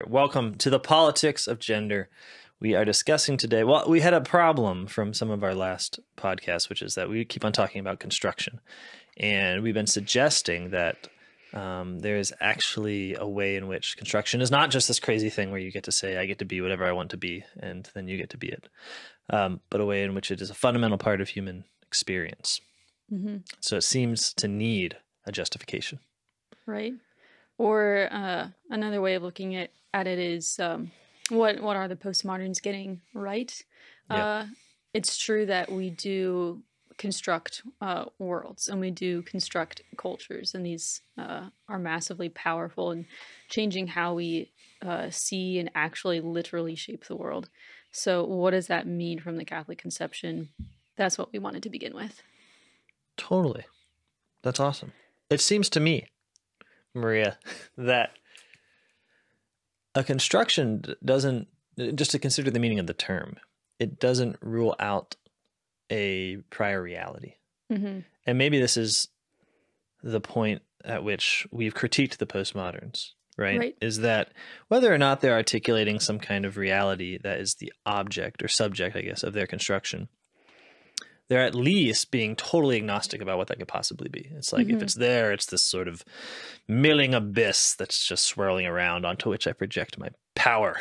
Welcome to the politics of gender. We are discussing today, well, we had a problem from some of our last podcasts, which is that we keep on talking about construction. And we've been suggesting that there is actually a way in which construction is not just this crazy thing where you get to say, I get to be whatever I want to be, and then you get to be it, but a way in which it is a fundamental part of human experience. Mm-hmm. So it seems to need a justification. Right. Or another way of looking at it is what are the postmoderns getting right? Yeah. It's true that we do construct worlds and we do construct cultures, and these are massively powerful in changing how we see and actually literally shape the world. So what does that mean from the Catholic conception? That's what we wanted to begin with. Totally. That's awesome. It seems to me, Maria, that a construction doesn't, just to consider the meaning of the term, it doesn't rule out a prior reality. Mm-hmm. And maybe this is the point at which we've critiqued the postmoderns, right? Is that whether or not they're articulating some kind of reality that is the object or subject, I guess, of their construction, they're at least being totally agnostic about what that could possibly be. It's like, if it's there, it's this sort of milling abyss that's just swirling around onto which I project my power.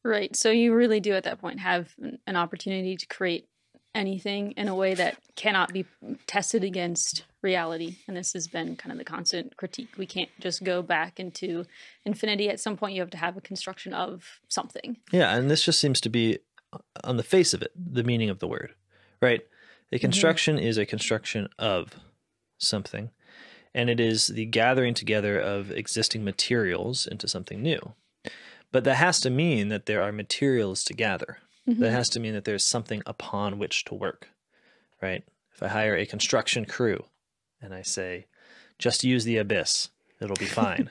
Right. So you really do at that point have an opportunity to create anything in a way that cannot be tested against reality. And this has been kind of the constant critique. We can't just go back into infinity. At some point, you have to have a construction of something. Yeah. And this just seems to be, on the face of it, the meaning of the word. Right. A construction is a construction of something, and it is the gathering together of existing materials into something new. But that has to mean that there are materials to gather. That has to mean that there's something upon which to work, right? If I hire a construction crew and I say, just use the abyss, it'll be fine.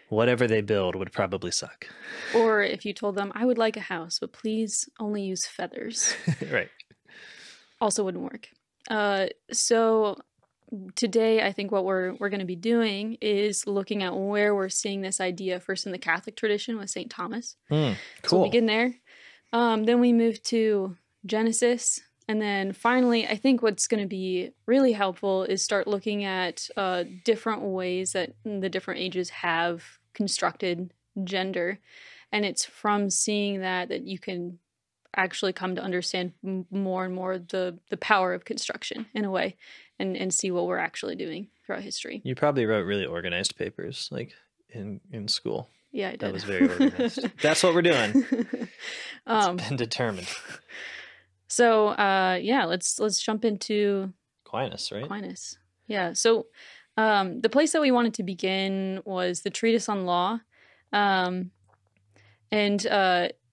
Whatever they build would probably suck. Or if you told them, I would like a house, but please only use feathers. Right. Also wouldn't work. So today, I think what we're going to be doing is looking at where we're seeing this idea first in the Catholic tradition with St. Thomas. Cool. So we'll begin there. Then we move to Genesis. And then finally, I think what's going to be really helpful is start looking at different ways that the different ages have constructed gender. And it's from seeing that you can actually come to understand more and more the power of construction in a way, and see what we're actually doing throughout history. You probably wrote really organized papers, like in school. Yeah, I did. That was very organized. That's what we're doing. It's been determined. So, let's jump into Aquinas, right? Aquinas. Yeah. So, the place that we wanted to begin was the Treatise on Law, and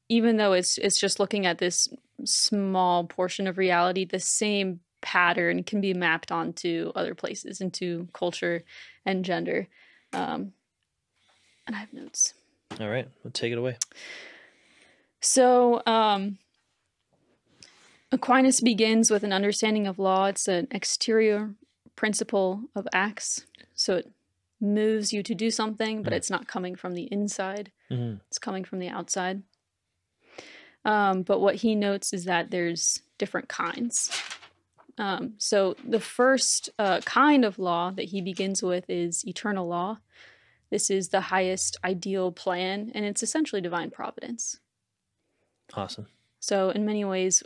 even though it's just looking at this small portion of reality, the same pattern can be mapped onto other places, into culture and gender. And I have notes. All right, we'll take it away. So Aquinas begins with an understanding of law. It's an exterior principle of acts. So it moves you to do something, but it's not coming from the inside. It's coming from the outside. But what he notes is that there's different kinds. So the first kind of law that he begins with is eternal law. This is the highest ideal plan, and it's essentially divine providence. Awesome. So in many ways,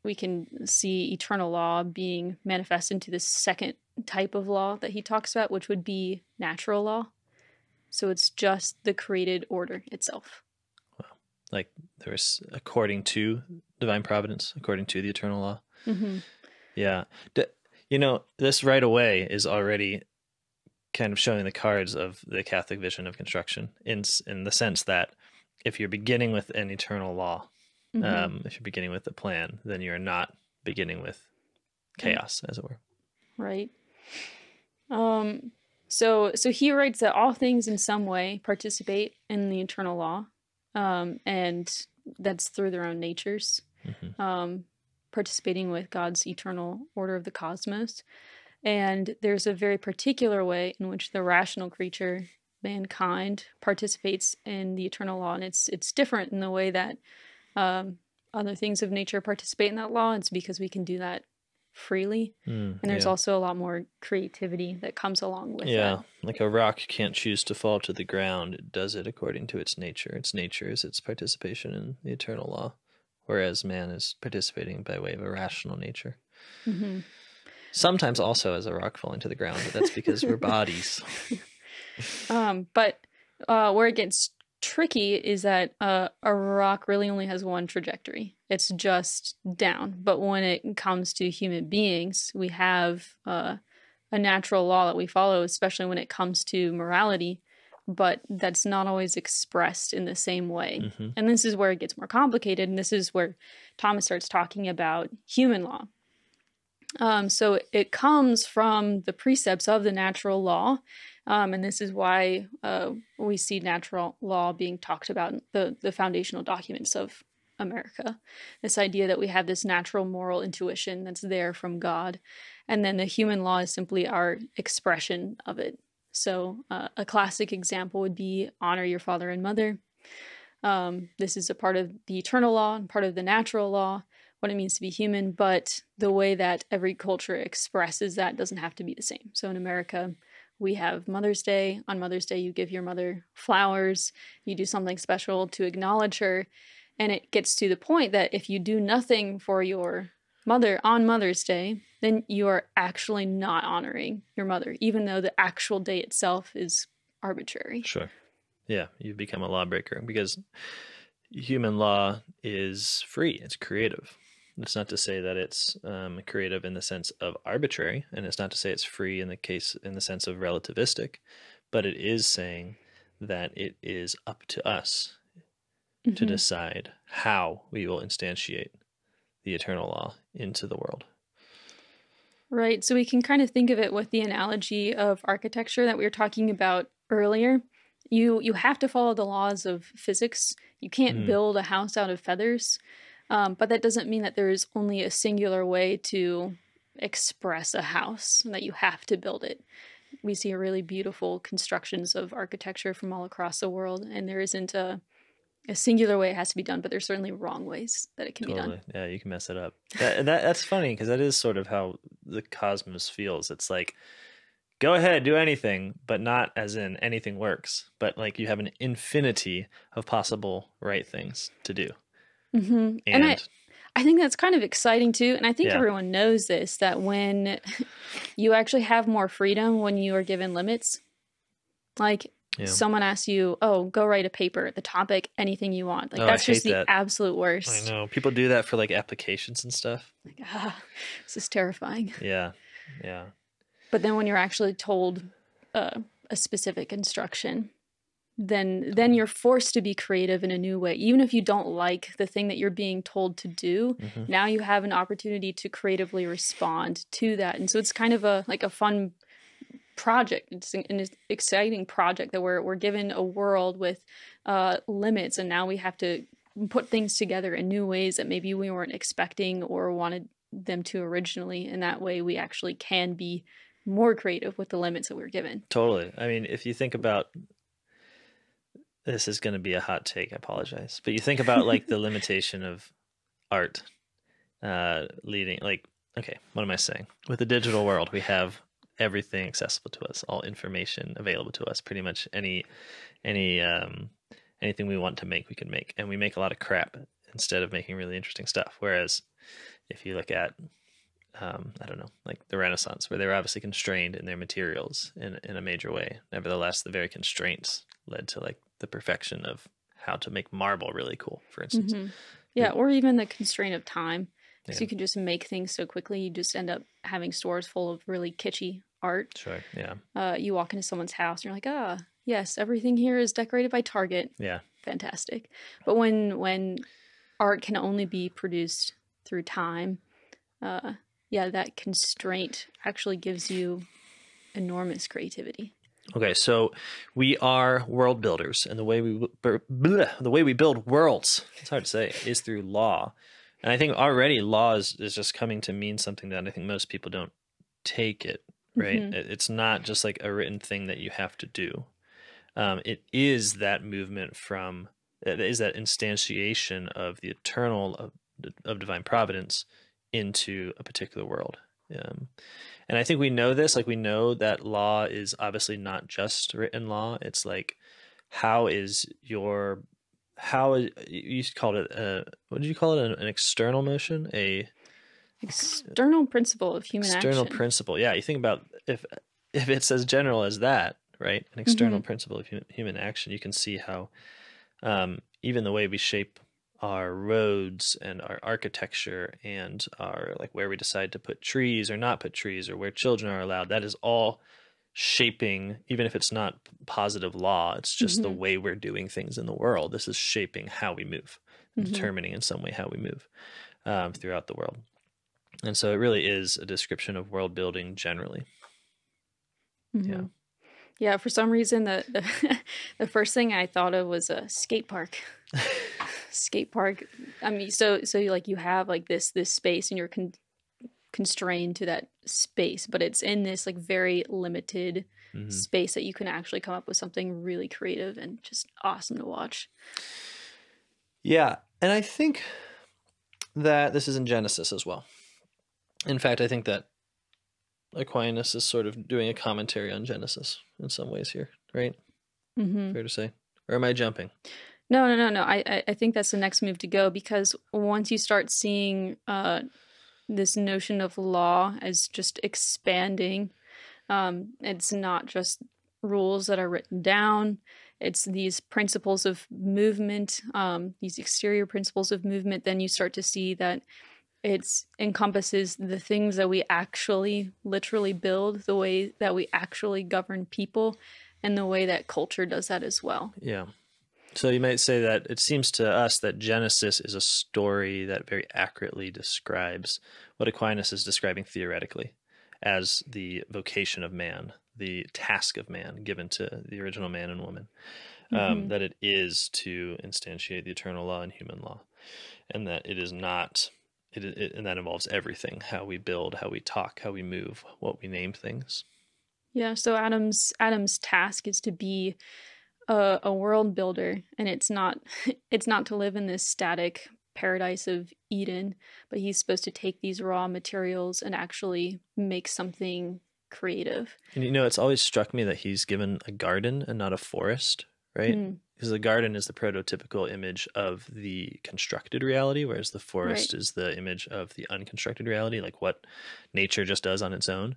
we can see eternal law being manifested into the second type of law that he talks about, which would be natural law. So it's just the created order itself. Like there's according to divine providence, according to the eternal law. Yeah. This right away is already kind of showing the cards of the Catholic vision of construction in the sense that if you're beginning with an eternal law, if you're beginning with a plan, then you're not beginning with chaos, as it were. Right. So he writes that all things in some way participate in the eternal law. And that's through their own natures, participating with God's eternal order of the cosmos. And there's a very particular way in which the rational creature mankind participates in the eternal law, and it's different in the way that other things of nature participate in that law. It's because we can do that freely, and there's also a lot more creativity that comes along with that. Like a rock can't choose to fall to the ground. It does it according to its nature. Its nature is its participation in the eternal law, whereas man is participating by way of a rational nature. Sometimes also as a rock falling to the ground, but that's because we're bodies. But where it gets tricky is that a rock really only has one trajectory. It's just down. But when it comes to human beings, we have a natural law that we follow, especially when it comes to morality, but that's not always expressed in the same way. And this is where it gets more complicated, and this is where Thomas starts talking about human law. So it comes from the precepts of the natural law, and this is why we see natural law being talked about in the foundational documents of America. This idea that we have this natural moral intuition that's there from God, and then the human law is simply our expression of it. So a classic example would be honor your father and mother. This is a part of the eternal law and part of the natural law, what it means to be human, but the way that every culture expresses that doesn't have to be the same. So in America, we have Mother's Day. On Mother's Day, you give your mother flowers, you do something special to acknowledge her, and it gets to the point that if you do nothing for your mother on Mother's Day, then you are actually not honoring your mother, even though the actual day itself is arbitrary. Sure. Yeah, you become a lawbreaker because human law is free. It's creative. It's not to say that it's creative in the sense of arbitrary, and it's not to say it's free in the sense of relativistic, but it is saying that it is up to us to decide how we will instantiate the eternal law into the world. Right. So we can kind of think of it with the analogy of architecture that we were talking about earlier. You have to follow the laws of physics. You can't build a house out of feathers. But that doesn't mean that there is only a singular way to express a house, and that you have to build it. We see really beautiful constructions of architecture from all across the world, and there isn't a singular way it has to be done, but there's certainly wrong ways that it can be done. Yeah, you can mess it up. That's funny, because that is sort of how the cosmos feels. It's like, go ahead, do anything, but not as in anything works, but like you have an infinity of possible right things to do. And I think that's kind of exciting too. And I think everyone knows this, that when you actually have more freedom when you are given limits, like someone asks you, oh, go write a paper, the topic, anything you want. Like that's just the absolute worst. I know. People do that for like applications and stuff. Like, this is terrifying. Yeah. But then when you're actually told a specific instruction, then you're forced to be creative in a new way. Even if you don't like the thing that you're being told to do, now you have an opportunity to creatively respond to that. And so it's kind of a fun project. It's an exciting project that we're given a world with limits, and now we have to put things together in new ways that maybe we weren't expecting or wanted them to originally. And that way we actually can be more creative with the limits that we're given. Totally. I mean, if you think about, this is going to be a hot take, I apologize, but you think about like the limitation of art leading, like, okay, what am I saying? With the digital world, we have everything accessible to us, all information available to us, pretty much anything we want to make, we can make, and we make a lot of crap instead of making really interesting stuff. Whereas if you look at, I don't know, like the Renaissance, where they were obviously constrained in their materials in a major way. Nevertheless, the very constraints led to like the perfection of how to make marble really cool, for instance. Yeah, or even the constraint of time. So you can just make things so quickly, you just end up having stores full of really kitschy art. Sure, yeah. You walk into someone's house and you're like, yes, everything here is decorated by Target. Yeah. Fantastic. But when art can only be produced through time, that constraint actually gives you enormous creativity. Okay, so we are world builders, and the way we build worlds, it's hard to say, is through law. And I think already law is just coming to mean something that I think most people don't take it, right? It's not just like a written thing that you have to do. It is that movement from, it is that instantiation of the eternal of divine providence into a particular world. And I think we know this, like we know that law is obviously not just written law. It's like, you called it, what did you call it? An external motion? External principle of human external action. principle. Yeah. You think about if it's as general as that, right? An external principle of human action, you can see how even the way we shape our roads and our architecture and our, like, where we decide to put trees or not put trees or where children are allowed, that is all shaping, even if it's not positive law, it's just the way we're doing things in the world. This is shaping how we move, determining in some way how we move throughout the world. And so it really is a description of world building generally. Yeah, for some reason the first thing I thought of was a skate park. Skate park. I mean, so like you have like this space and you're constrained to that space, but it's in this like very limited space that you can actually come up with something really creative and just awesome to watch. Yeah, and I think that this is in Genesis as well. In fact, I think that Aquinas is sort of doing a commentary on Genesis in some ways here, right? Fair to say? Or am I jumping? No. I think that's the next move to go, because once you start seeing this notion of law as just expanding, it's not just rules that are written down. It's these principles of movement, these exterior principles of movement. Then you start to see that it encompasses the things that we actually literally build, the way that we actually govern people, and the way that culture does that as well. Yeah. So you might say that it seems to us that Genesis is a story that very accurately describes what Aquinas is describing theoretically as the vocation of man, the task of man given to the original man and woman, that it is to instantiate the eternal law and human law, and that it is not... and that involves everything: how we build, how we talk, how we move, what we name things. Yeah, so Adam's task is to be a world builder, and it's not to live in this static paradise of Eden, but he's supposed to take these raw materials and actually make something creative. And it's always struck me that he's given a garden and not a forest, right? Because the garden is the prototypical image of the constructed reality, whereas the forest is the image of the unconstructed reality, like what nature just does on its own.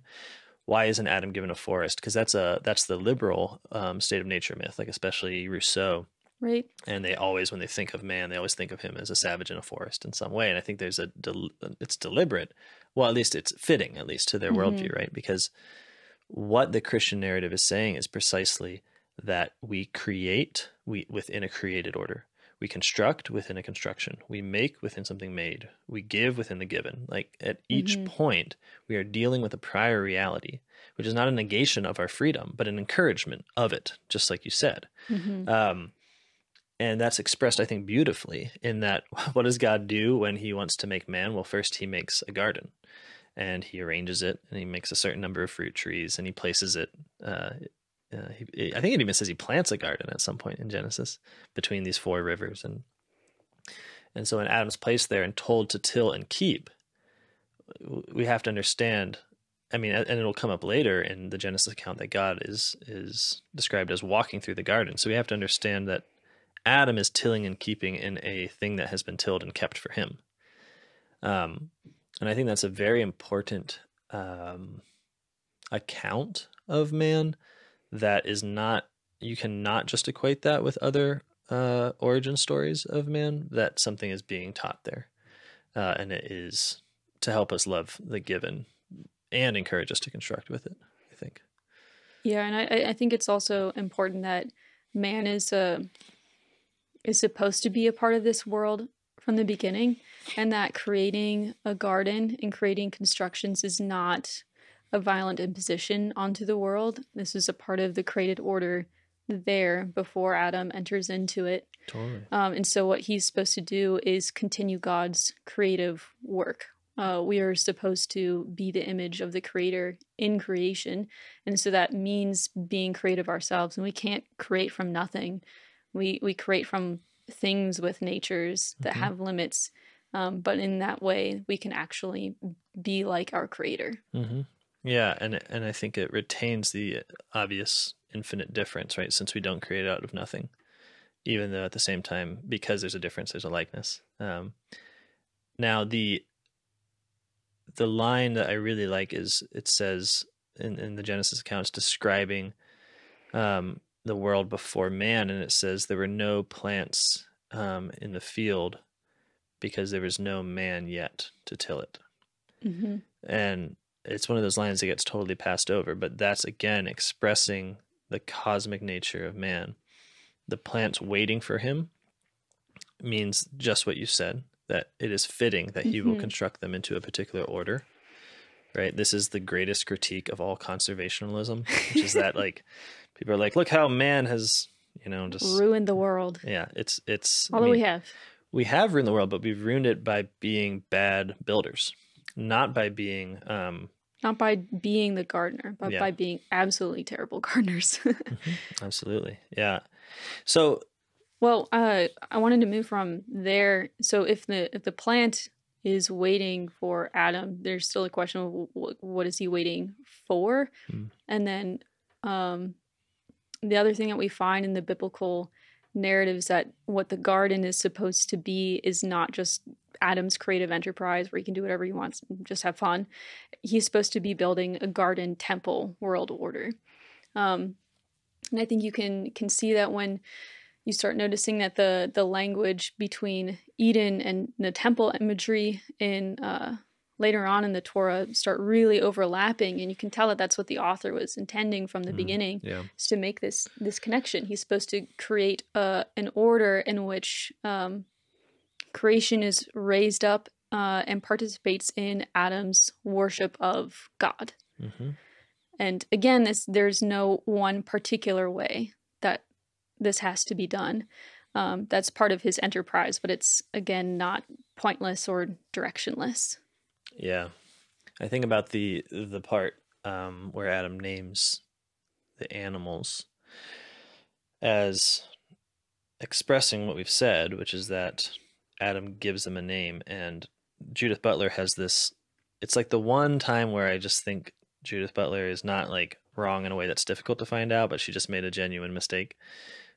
Why isn't Adam given a forest? Because that's the liberal state of nature myth, like especially Rousseau. Right. And they always, when they think of man, they always think of him as a savage in a forest in some way. And I think there's it's deliberate. Well, at least it's fitting, at least to their worldview, right? Because what the Christian narrative is saying is precisely that we create within a created order. We construct within a construction. We make within something made. We give within the given. Like at each point, we are dealing with a prior reality, which is not a negation of our freedom, but an encouragement of it, just like you said. And that's expressed, I think, beautifully in that, what does God do when he wants to make man? Well, first he makes a garden, and he arranges it, and he makes a certain number of fruit trees, and he places it. I think it even says he plants a garden at some point in Genesis between these 4 rivers. And so when Adam's placed there and told to till and keep, we have to understand, I mean, and it'll come up later in the Genesis account that God is described as walking through the garden. So we have to understand that Adam is tilling and keeping in a thing that has been tilled and kept for him. And I think that's a very important account of man that is not, you cannot just equate that with other origin stories of man, that something is being taught there. And it is to help us love the given and encourage us to construct with it, I think. Yeah, and I think it's also important that man is supposed to be a part of this world from the beginning, and that creating a garden and creating constructions is not a violent imposition onto the world. This is a part of the created order there before Adam enters into it. Totally. And so what he's supposed to do is continue God's creative work We are supposed to be the image of the Creator in creation. And so that means being creative ourselves. And we can't create from nothing. We create from things with natures that have limits. But in that way, we can actually be like our Creator. Yeah, and I think it retains the obvious infinite difference, right? Since we don't create out of nothing, even though at the same time, because there's a difference, there's a likeness. Now, the line that I really like is, it says in the Genesis accounts describing the world before man, and it says there were no plants in the field because there was no man yet to till it. And it's one of those lines that gets totally passed over, but that's again expressing the cosmic nature of man. The plants waiting for him means just what you said, that it is fitting that he will construct them into a particular order, right? This is the greatest critique of all conservationalism, which is that, like, people are like, look how man has, just ruined the world. Yeah, it's. Although we have ruined the world, but we've ruined it by being bad builders, not by being not by being the gardener, but by being absolutely terrible gardeners. Absolutely, yeah. So, well, I wanted to move from there. So if the plant is waiting for Adam, there's still a question of what is he waiting for? And then the other thing that we find in the biblical narratives, that what the garden is supposed to be is not just Adam's creative enterprise where he can do whatever he wants and just have fun. He's supposed to be building a garden temple world order. And I think you can see that when you start noticing that the language between Eden and the temple imagery in later on in the Torah start really overlapping, and you can tell that that's what the author was intending from the beginning, is to make this connection. He's supposed to create an order in which creation is raised up and participates in Adam's worship of God. And again, there's no one particular way that this has to be done. That's part of his enterprise, but it's, again, not pointless or directionless. Yeah. I think about the part where Adam names the animals as expressing what we've said, which is that Adam gives them a name. And Judith Butler has this, it's like the one time where I just think Judith Butler is not like wrong in a way that's difficult to find out, but she just made a genuine mistake,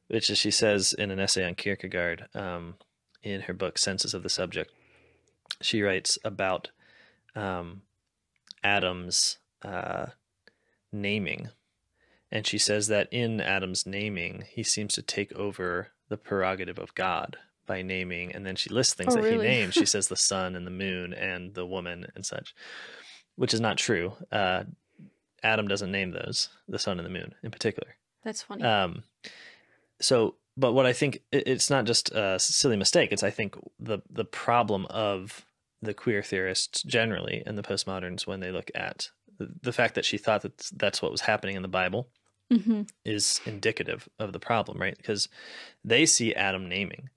which is, she says in an essay on Kierkegaard in her book Senses of the Subject, she writes about Adam's naming, and she says that in Adam's naming he seems to take over the prerogative of God by naming, and then she lists things that really? He names. She says the sun and the moon and the woman and such, which is not true. Adam doesn't name those, the sun and the moon in particular. That's funny. But what I think, it's not just a silly mistake. It's, I think, the problem of the queer theorists generally and the postmoderns when they look at the fact that she thought that that's what was happening in the Bible is indicative of the problem, right? Because they see Adam naming,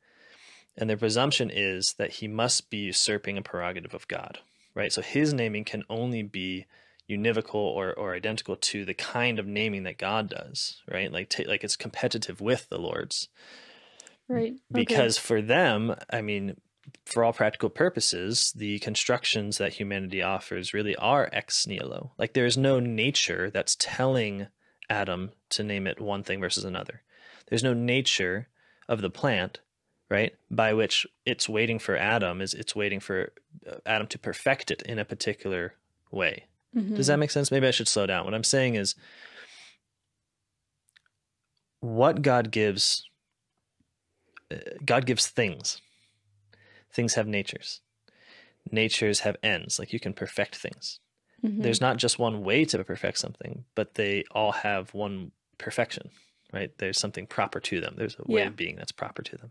and their presumption is that he must be usurping a prerogative of God, right? So his naming can only be univocal or identical to the kind of naming that God does, right? Like it's competitive with the Lord's. Right. Because for them, I mean, for all practical purposes, the constructions that humanity offers really are ex nihilo. Like there is no nature that's telling Adam to name it one thing versus another. There's no nature of the plant, right, by which it's waiting for Adam, it's waiting for Adam to perfect it in a particular way. Does that make sense? Maybe I should slow down. What I'm saying is, what God gives things. Things have natures. Natures have ends. Like you can perfect things. There's not just one way to perfect something, but they all have one perfection, right? There's something proper to them. There's a way of being that's proper to them.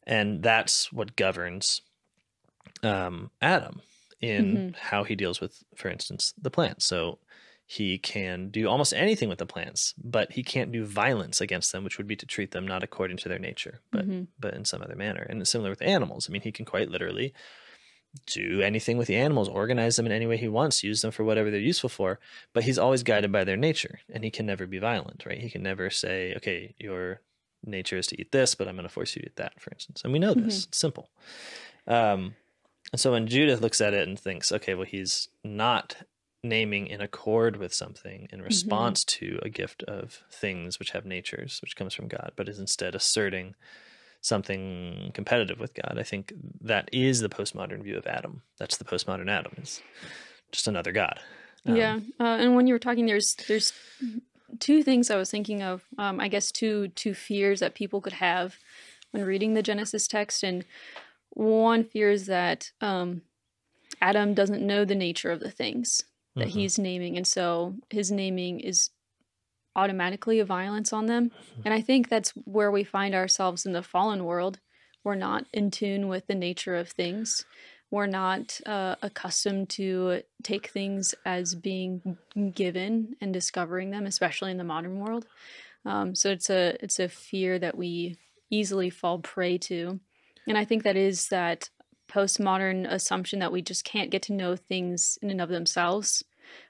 And that's what governs Adam in how he deals with, for instance, the plants. So he can do almost anything with the plants, but he can't do violence against them, which would be to treat them not according to their nature, but in some other manner. And it's similar with animals. I mean, he can quite literally do anything with the animals, organize them in any way he wants, use them for whatever they're useful for, but he's always guided by their nature, and he can never be violent, right? He can never say, okay, your nature is to eat this, but I'm going to force you to eat that, for instance. And we know this. It's simple. And so when Judith looks at it and thinks, okay, well, he's not naming in accord with something in response to a gift of things which have natures, which comes from God, but is instead asserting something competitive with God. I think that is the postmodern view of Adam. That's the postmodern Adam, is just another God. Yeah. And when you were talking, there's two things I was thinking of. I guess two fears that people could have when reading the Genesis text. And one fear is that Adam doesn't know the nature of the things that he's naming, and so his naming is automatically a violence on them. And I think that's where we find ourselves in the fallen world. We're not in tune with the nature of things. We're not accustomed to take things as being given and discovering them, especially in the modern world. So it's a fear that we easily fall prey to. And I think that is that postmodern assumption that we just can't get to know things in and of themselves,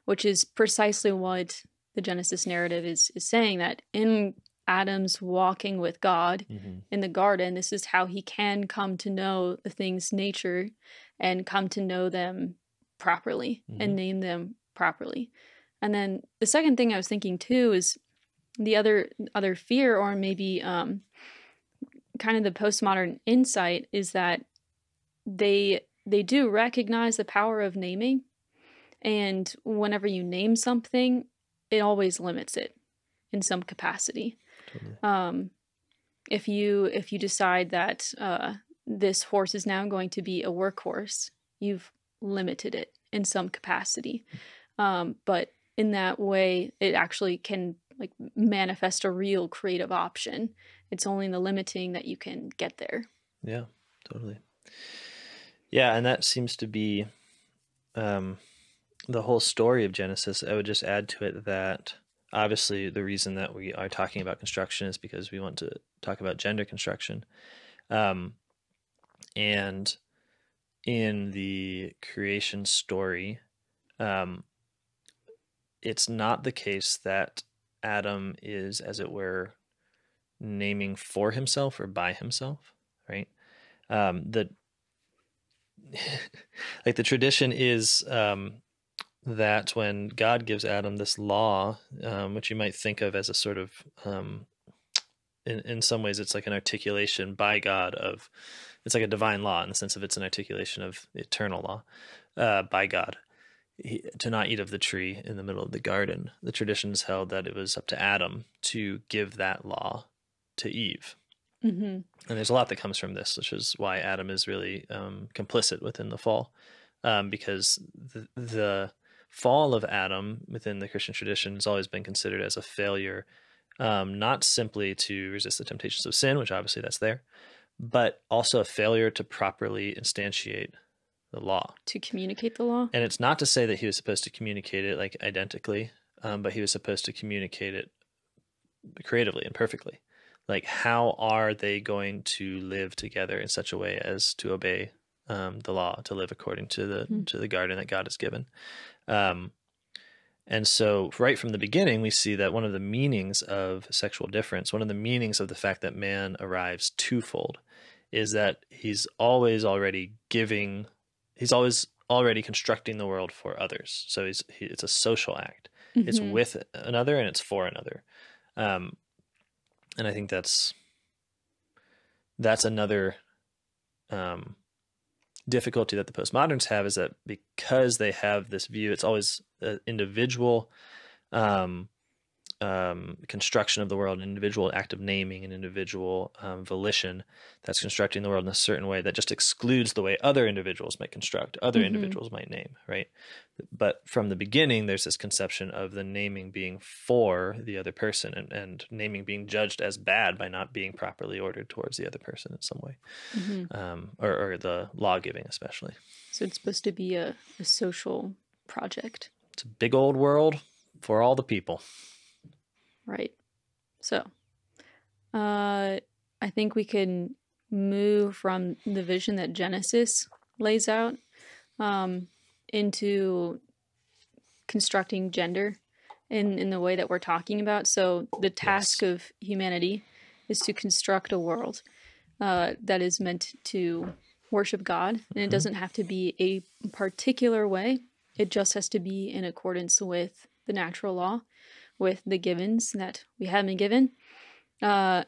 which is precisely what the Genesis narrative is saying, that in Adam's walking with God in the garden, this is how he can come to know the things nature and come to know them properly and name them properly. And then the second thing I was thinking too is the other fear, or maybe kind of the postmodern insight, is that they do recognize the power of naming, and whenever you name something, it always limits it in some capacity. Totally. If you decide that this horse is now going to be a workhorse, you've limited it in some capacity. But in that way, it actually can like manifest a real creative option. It's only in the limiting that you can get there. Yeah, totally. Yeah, and that seems to be the whole story of Genesis. I would just add to it that obviously the reason that we are talking about construction is because we want to talk about gender construction. And in the creation story, it's not the case that Adam is, as it were, naming for himself or by himself, right? The tradition is that when God gives Adam this law, which you might think of as a sort of, in some ways, it's like an articulation by God of, it's like a divine law in the sense of it's an articulation of eternal law by God, to not eat of the tree in the middle of the garden. The traditions held that it was up to Adam to give that law to Eve. And there's a lot that comes from this, which is why Adam is really complicit within the fall, because the fall of Adam within the Christian tradition has always been considered as a failure, not simply to resist the temptations of sin, which obviously that's there, but also a failure to properly instantiate the law. To communicate the law? And it's not to say that he was supposed to communicate it like identically, but he was supposed to communicate it creatively and perfectly. Like, how are they going to live together in such a way as to obey the law, to live according to the garden that God has given? And so right from the beginning, we see that one of the meanings of sexual difference, one of the meanings of the fact that man arrives twofold, is that he's always already constructing the world for others. So it's a social act. It's with another and it's for another. And I think that's another difficulty that the postmoderns have, is that because they have this view, it's always an individual construction of the world, an individual act of naming, an individual volition that's constructing the world in a certain way that just excludes the way other individuals might construct, other individuals might name, right? But from the beginning, there's this conception of the naming being for the other person, and naming being judged as bad by not being properly ordered towards the other person in some way, or the law giving especially. So it's supposed to be a social project. It's a big old world for all the people. Right. So, I think we can move from the vision that Genesis lays out into constructing gender in the way that we're talking about. So the task of humanity is to construct a world that is meant to worship God. And it doesn't have to be a particular way. It just has to be in accordance with the natural law, with the givens that we have been given. And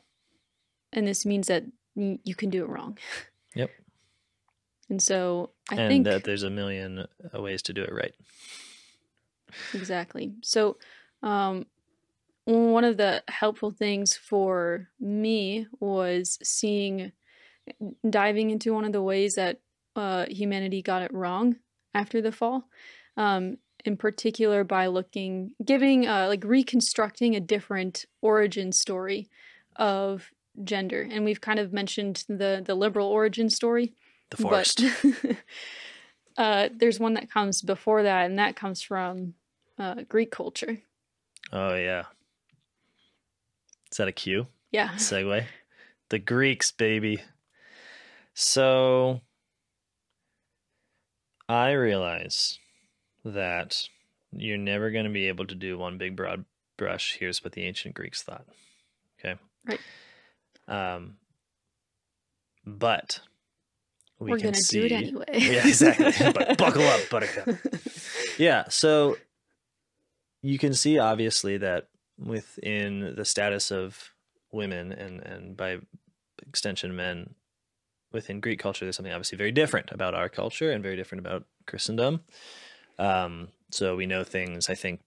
this means that you can do it wrong. Yep. And so I think... And that there's a million ways to do it right. Exactly. So one of the helpful things for me was diving into one of the ways that humanity got it wrong after the fall. In particular by reconstructing a different origin story of gender. And we've kind of mentioned the liberal origin story. The forest. But there's one that comes before that, and that comes from Greek culture. Oh, yeah. Is that a cue? Yeah. Segue. The Greeks, baby. So I realize that you're never going to be able to do one big broad brush. Here's what the ancient Greeks thought. Okay. Right. But we're going to do it anyway. Yeah, exactly. But buckle up, buttercup. Yeah. So you can see obviously that within the status of women and by extension men within Greek culture, there's something obviously very different about our culture and very different about Christendom. So we know things, I think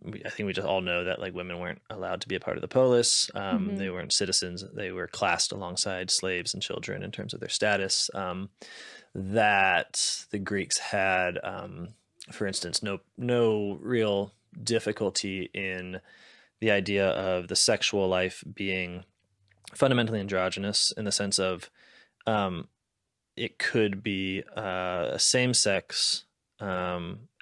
we just all know that like women weren't allowed to be a part of the polis. They weren't citizens. They were classed alongside slaves and children in terms of their status. That the Greeks had, for instance, no real difficulty in the idea of the sexual life being fundamentally androgynous in the sense of it could be a same-sex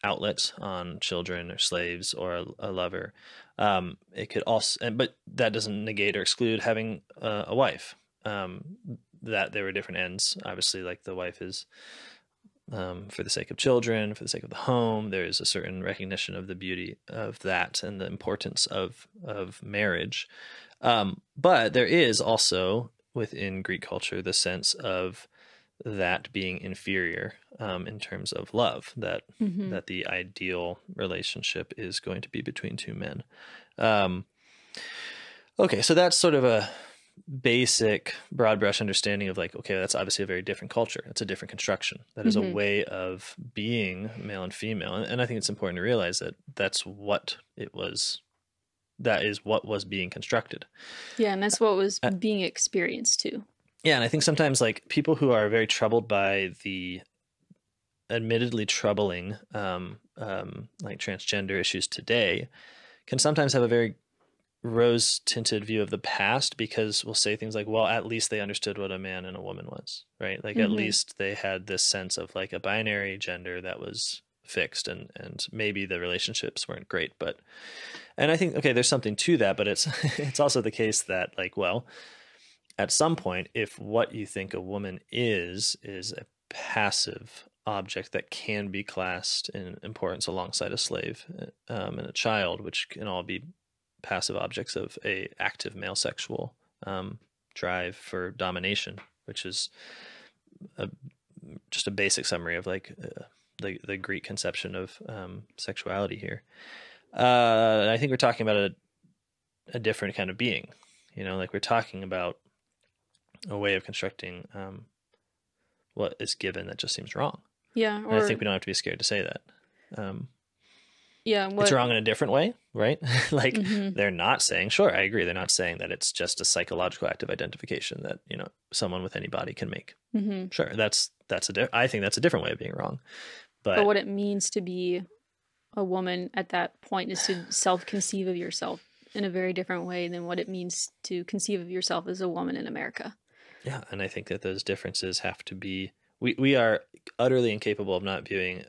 outlet on children or slaves or a lover. It could also, but that doesn't negate or exclude having a wife. That there were different ends. Obviously, like the wife is for the sake of children, for the sake of the home. There is a certain recognition of the beauty of that and the importance of marriage. But there is also within Greek culture the sense of that being inferior in terms of love, that the ideal relationship is going to be between two men. Okay, so that's sort of a basic broad brush understanding of like, okay, that's obviously a very different culture. It's a different construction. That is a way of being male and female. And I think it's important to realize that that's what it was. That is what was being constructed. Yeah, and that's what was being experienced too. Yeah, and I think sometimes like people who are very troubled by the admittedly troubling like transgender issues today can sometimes have a very rose-tinted view of the past because we'll say things like, well, at least they understood what a man and a woman was, right? Like at least they had this sense of like a binary gender that was fixed and maybe the relationships weren't great, but and I think, okay, there's something to that, but it's also the case that like, well, at some point, if what you think a woman is a passive object that can be classed in importance alongside a slave and a child, which can all be passive objects of a active male sexual drive for domination, which is just a basic summary of like the Greek conception of sexuality here. I think we're talking about a different kind of being, like we're talking about a way of constructing what is given that just seems wrong. Yeah. And I think we don't have to be scared to say that. Yeah. It's wrong in a different way, right? Like they're not saying, sure, I agree. They're not saying that it's just a psychological act of identification that, someone with any body can make. Sure. I think that's a different way of being wrong. But what it means to be a woman at that point is to self-conceive of yourself in a very different way than what it means to conceive of yourself as a woman in America. Yeah. And I think that those differences have to be, we are utterly incapable of not viewing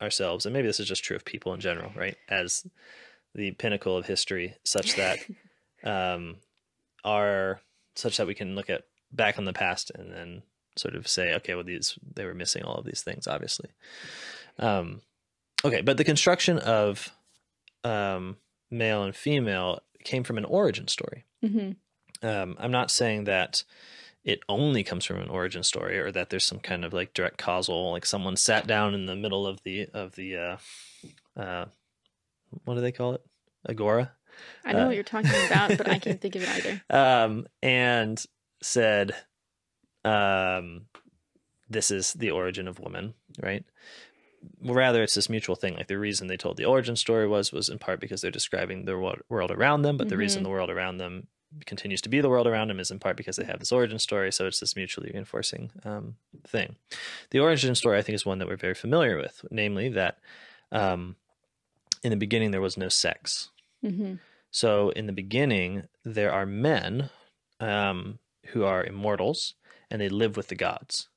ourselves, and maybe this is just true of people in general, right, as the pinnacle of history, such that such that we can look at back on the past and then sort of say, okay, well, they were missing all of these things, obviously. Okay, but the construction of male and female came from an origin story. I'm not saying that it only comes from an origin story, or that there's some kind of like direct causal, like someone sat down in the middle of the what do they call it? Agora. I know what you're talking about, but I can't think of it either. And said, this is the origin of woman, right? Rather, it's this mutual thing. Like the reason they told the origin story was in part because they're describing the world around them, but the reason the world around them continues to be the world around them is in part because they have this origin story. So it's this mutually reinforcing thing. The origin story, I think, is one that we're very familiar with, namely that in the beginning there was no sex. So in the beginning, there are men who are immortals, and they live with the gods.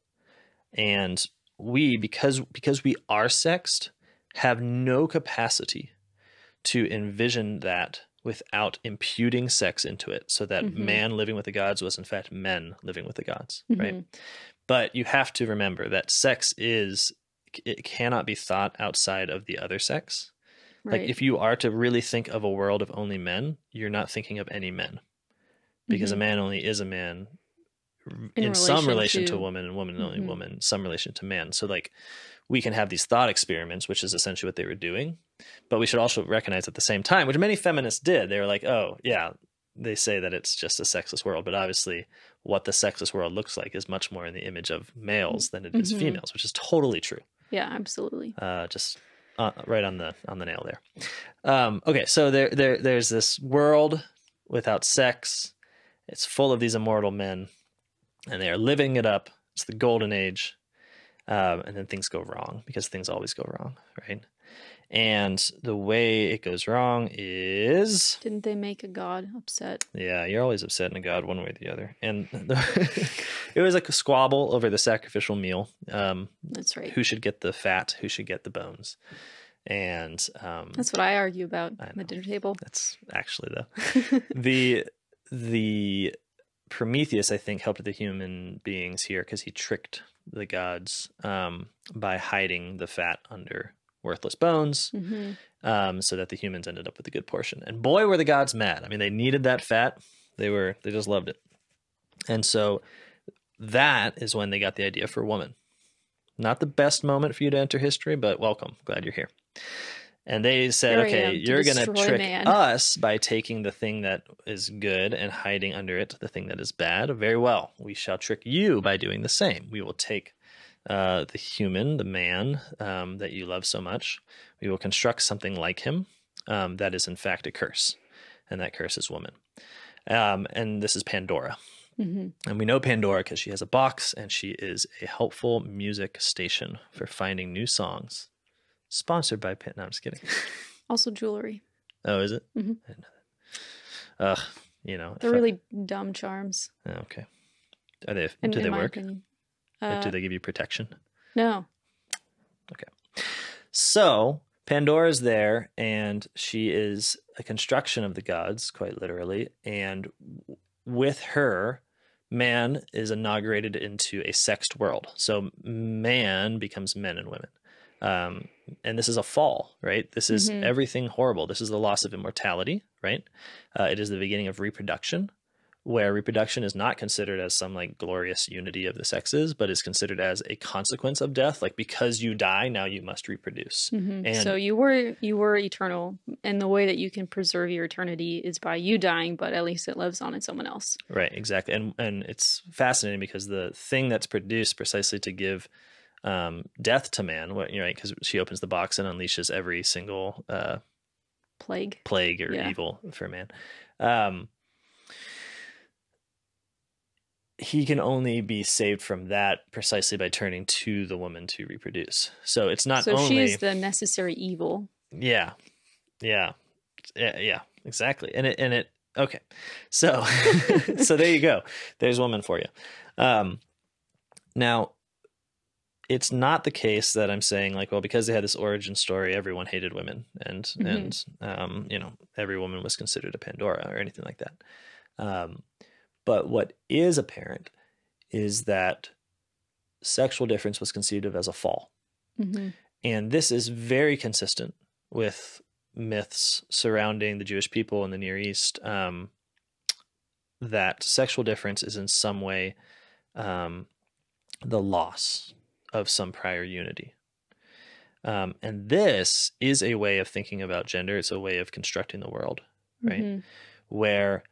And we, because we are sexed, have no capacity to envision that without imputing sex into it, so that man living with the gods was in fact men living with the gods, right? But you have to remember that it cannot be thought outside of the other sex. Right. Like if you are to really think of a world of only men, you're not thinking of any men, because a man only is a man in some relation to a woman, and woman only woman, some relation to man. So like we can have these thought experiments, which is essentially what they were doing, but we should also recognize at the same time, which many feminists did. They were like, oh yeah, they say that it's just a sexless world, but obviously what the sexless world looks like is much more in the image of males than it is females, which is totally true. Yeah, absolutely. Just right on the nail there. Okay, so there's this world without sex. It's full of these immortal men, and they are living it up. It's the golden age. And then things go wrong, because things always go wrong, right? And the way it goes wrong is... Didn't they make a god upset? Yeah, you're always upsetting a god one way or the other. And it was like a squabble over the sacrificial meal. That's right. Who should get the fat? Who should get the bones? And that's what I argue about at the dinner table. That's actually the Prometheus, I think, helped the human beings here because he tricked the gods by hiding the fat under worthless bones, so that the humans ended up with a good portion. And boy, were the gods mad. I mean, they needed that fat. They just loved it. And so that is when they got the idea for woman. Not the best moment for you to enter history, but welcome. Glad you're here. And they said, okay, you're going to trick us by taking the thing that is good and hiding under it the thing that is bad. Very well. We shall trick you by doing the same. We will take the human, the man that you love so much. We will construct something like him that is in fact a curse. And that curse is woman. And this is Pandora. And we know Pandora because she has a box, and she is a helpful music station for finding new songs. Sponsored by No, I'm just kidding. Also jewelry. Oh, is it? I didn't know that. They're really dumb charms. Oh, okay. Are they? Do they work? Do they give you protection? No. Okay. So Pandora's there, and she is a construction of the gods, quite literally. And with her, man is inaugurated into a sexed world. So man becomes men and women. And this is a fall, right? This is everything horrible. This is the loss of immortality, right? It is the beginning of reproduction, where reproduction is not considered as some like glorious unity of the sexes, but is considered as a consequence of death. Like, because you die, now you must reproduce. And so you were eternal, and the way that you can preserve your eternity is by you dying, but at least it lives on in someone else. Right, exactly. And it's fascinating because the thing that's produced precisely to give death to man, right? Because she opens the box and unleashes every single plague or evil for man. He can only be saved from that precisely by turning to the woman to reproduce. So it's not only... So she is the necessary evil. Yeah, exactly. And it okay. So so there you go. There's woman for you. Now, it's not the case that I'm saying like, well, because they had this origin story, everyone hated women, and every woman was considered a Pandora or anything like that. But what is apparent is that sexual difference was conceived of as a fall. Mm-hmm. And this is very consistent with myths surrounding the Jewish people in the Near East, that sexual difference is in some way the loss of some prior unity. And this is a way of thinking about gender. It's a way of constructing the world, right? Mm-hmm. Where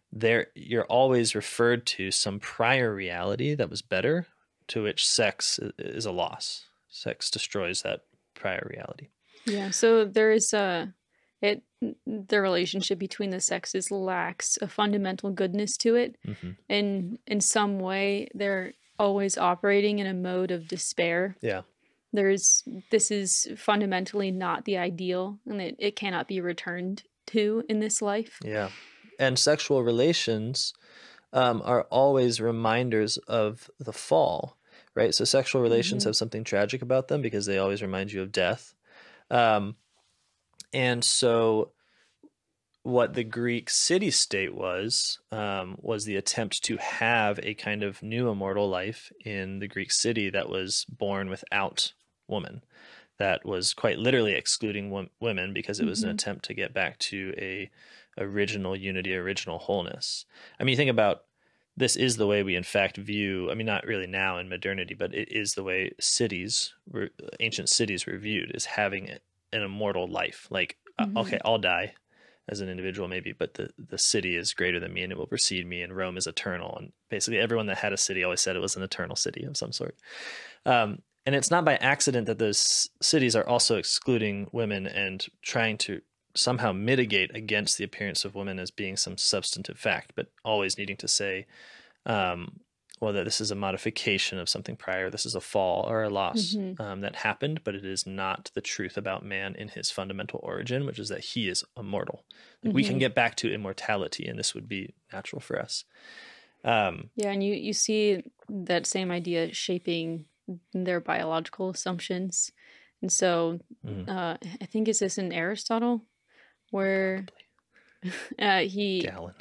you're always referred to some prior reality that was better, to which sex is a loss. Sex destroys that prior reality. Yeah, so there is the relationship between the sexes lacks a fundamental goodness to it. Mm-hmm. And in some way, they're always operating in a mode of despair. Yeah. This is fundamentally not the ideal, and it cannot be returned to in this life. Yeah. And sexual relations are always reminders of the fall, right? So sexual relations have something tragic about them because they always remind you of death. And so what the Greek city-state was the attempt to have a kind of new immortal life in the Greek city that was born without woman, that was quite literally excluding women because it was an attempt to get back to a original unity, original wholeness. I mean, you think about, this is the way we in fact view, I mean, not really now in modernity, but it is the way ancient cities were viewed, as having an immortal life. Like, okay, I'll die as an individual maybe, but the city is greater than me and it will precede me, and Rome is eternal. And basically everyone that had a city always said it was an eternal city of some sort. And it's not by accident that those cities are also excluding women and trying to somehow mitigate against the appearance of women as being some substantive fact, but always needing to say, well, that this is a modification of something prior, this is a fall or a loss that happened, but it is not the truth about man in his fundamental origin, which is that he is immortal. Like, we can get back to immortality, and this would be natural for us. Yeah, and you see that same idea shaping their biological assumptions. And so I think, is this in Aristotle, where Galen.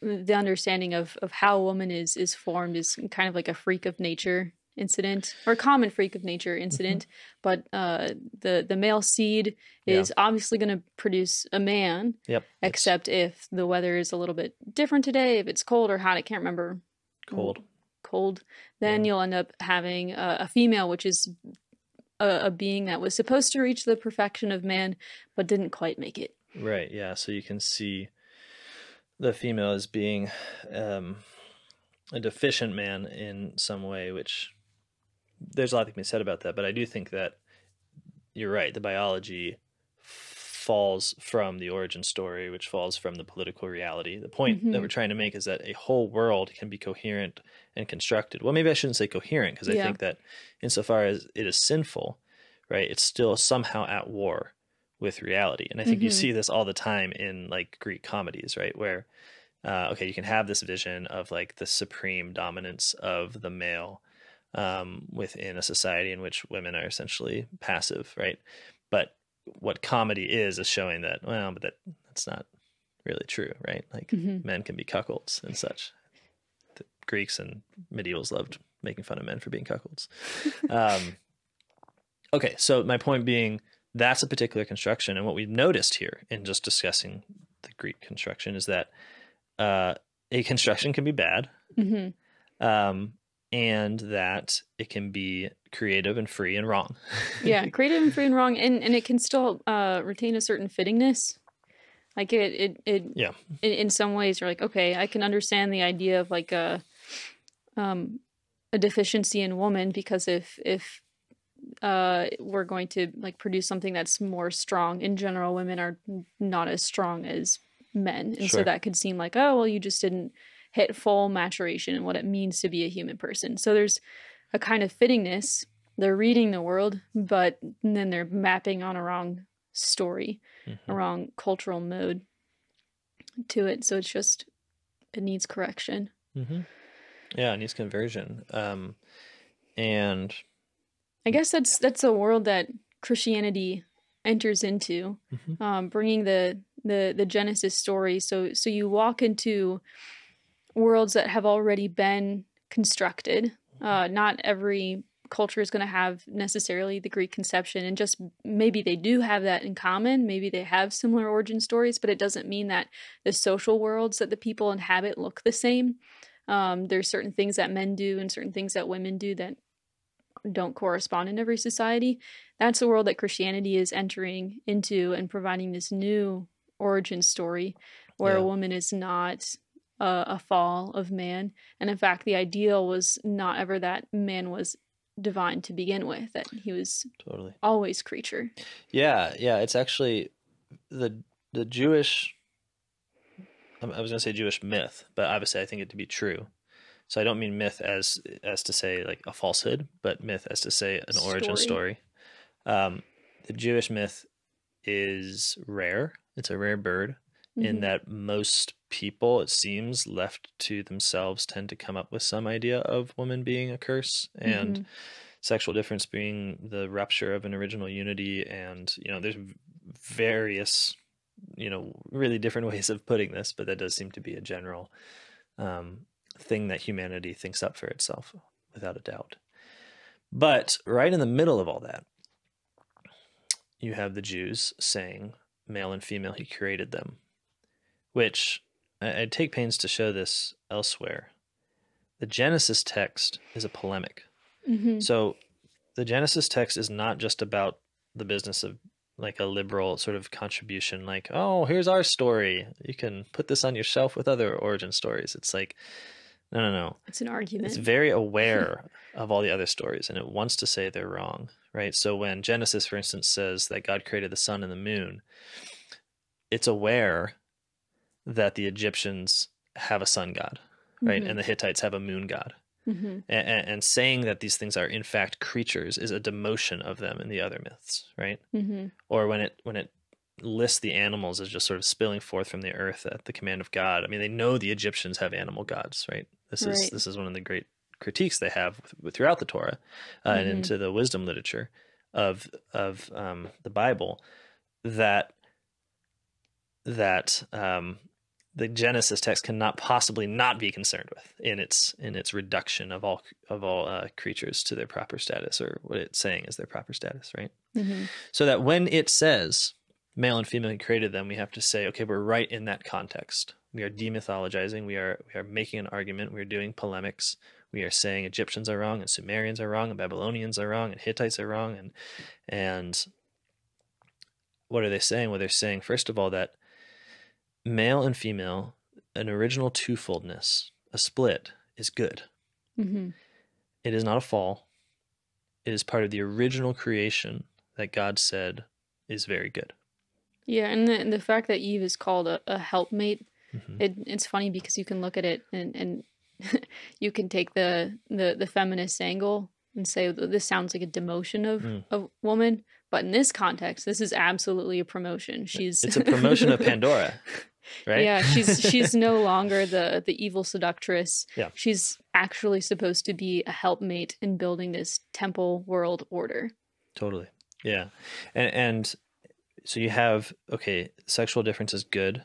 The understanding of how a woman is formed is kind of like a freak of nature incident, or a common freak of nature incident. But the male seed is obviously going to produce a man, except if the weather is a little bit different today, if it's cold or hot, I can't remember. Cold, then you'll end up having a female, which is a being that was supposed to reach the perfection of man, but didn't quite make it. Right, yeah. So you can see the female as being a deficient man in some way, which there's a lot that can be said about that, but I do think that you're right. The biology falls from the origin story, which falls from the political reality. The point that we're trying to make is that a whole world can be coherent and constructed. Well, maybe I shouldn't say coherent, because I think that insofar as it is sinful, right, it's still somehow at war with reality. And I think you see this all the time in like Greek comedies, right, where okay, you can have this vision of like the supreme dominance of the male within a society in which women are essentially passive, right? But what comedy is showing that, well, but that's not really true, right? Like men can be cuckolds and such. The Greeks and medievals loved making fun of men for being cuckolds. Okay, so my point being, that's a particular construction. And what we've noticed here in just discussing the Greek construction is that a construction can be bad, and that it can be creative and free and wrong. Yeah, creative and free and wrong, and it can still retain a certain fittingness. Like it in some ways you're like, okay, I can understand the idea of like a deficiency in woman, because if we're going to like produce something that's more strong, in general women are not as strong as men, and so that could seem like, oh well, you just didn't hit full maturation in what it means to be a human person. So there's a kind of fittingness. They're reading the world, but then they're mapping on a wrong story, a wrong cultural mode to it. So it needs correction. Yeah, it needs conversion. And I guess that's a world that Christianity enters into, bringing the Genesis story. So you walk into worlds that have already been constructed, Not every culture is going to have necessarily the Greek conception, and just maybe they do have that in common. Maybe they have similar origin stories, but it doesn't mean that the social worlds that the people inhabit look the same. There's certain things that men do and certain things that women do that don't correspond in every society. That's the world that Christianity is entering into and providing this new origin story where a woman is not a fall of man. And in fact, the ideal was not ever that man was divine to begin with, that he was always creature. Yeah. It's actually the Jewish, I was going to say Jewish myth, but obviously I think it to be true. So I don't mean myth as to say like a falsehood, but myth as to say an origin story. The Jewish myth is rare. It's a rare bird in that most people, it seems, left to themselves tend to come up with some idea of woman being a curse and sexual difference being the rupture of an original unity. And, there's various, really different ways of putting this, but that does seem to be a general thing that humanity thinks up for itself, without a doubt. But right in the middle of all that, you have the Jews saying, male and female, he created them, which I take pains to show this elsewhere. The Genesis text is a polemic. So the Genesis text is not just about the business of like a liberal sort of contribution, like, oh, here's our story, you can put this on your shelf with other origin stories. It's like, no. It's an argument. It's very aware of all the other stories, and it wants to say they're wrong, right? So when Genesis, for instance, says that God created the sun and the moon, it's aware that the Egyptians have a sun god, right? And the Hittites have a moon god. And saying that these things are in fact creatures is a demotion of them in the other myths, right? Or when it lists the animals as just sort of spilling forth from the earth at the command of God. I mean, they know the Egyptians have animal gods, right? This is one of the great critiques they have throughout the Torah and into the wisdom literature of the Bible, that the Genesis text cannot possibly not be concerned with in its reduction of all creatures to their proper status, or what it's saying is their proper status, right? So that when it says male and female, he created them, we have to say, okay, we're right in that context. We are demythologizing. We are making an argument. We're doing polemics. We are saying Egyptians are wrong and Sumerians are wrong and Babylonians are wrong and Hittites are wrong. And what are they saying? Well, they're saying, first of all, that male and female, an original twofoldness, a split, is good. It is not a fall. It is part of the original creation that God said is very good. Yeah, and the fact that Eve is called a helpmate, it's funny because you can look at it and you can take the feminist angle and say this sounds like a demotion of woman, but in this context, this is absolutely a promotion. It's a promotion of Pandora, right? Yeah, she's no longer the evil seductress. Yeah. She's actually supposed to be a helpmate in building this temple world order. Totally. Yeah. And so you have, okay, sexual difference is good.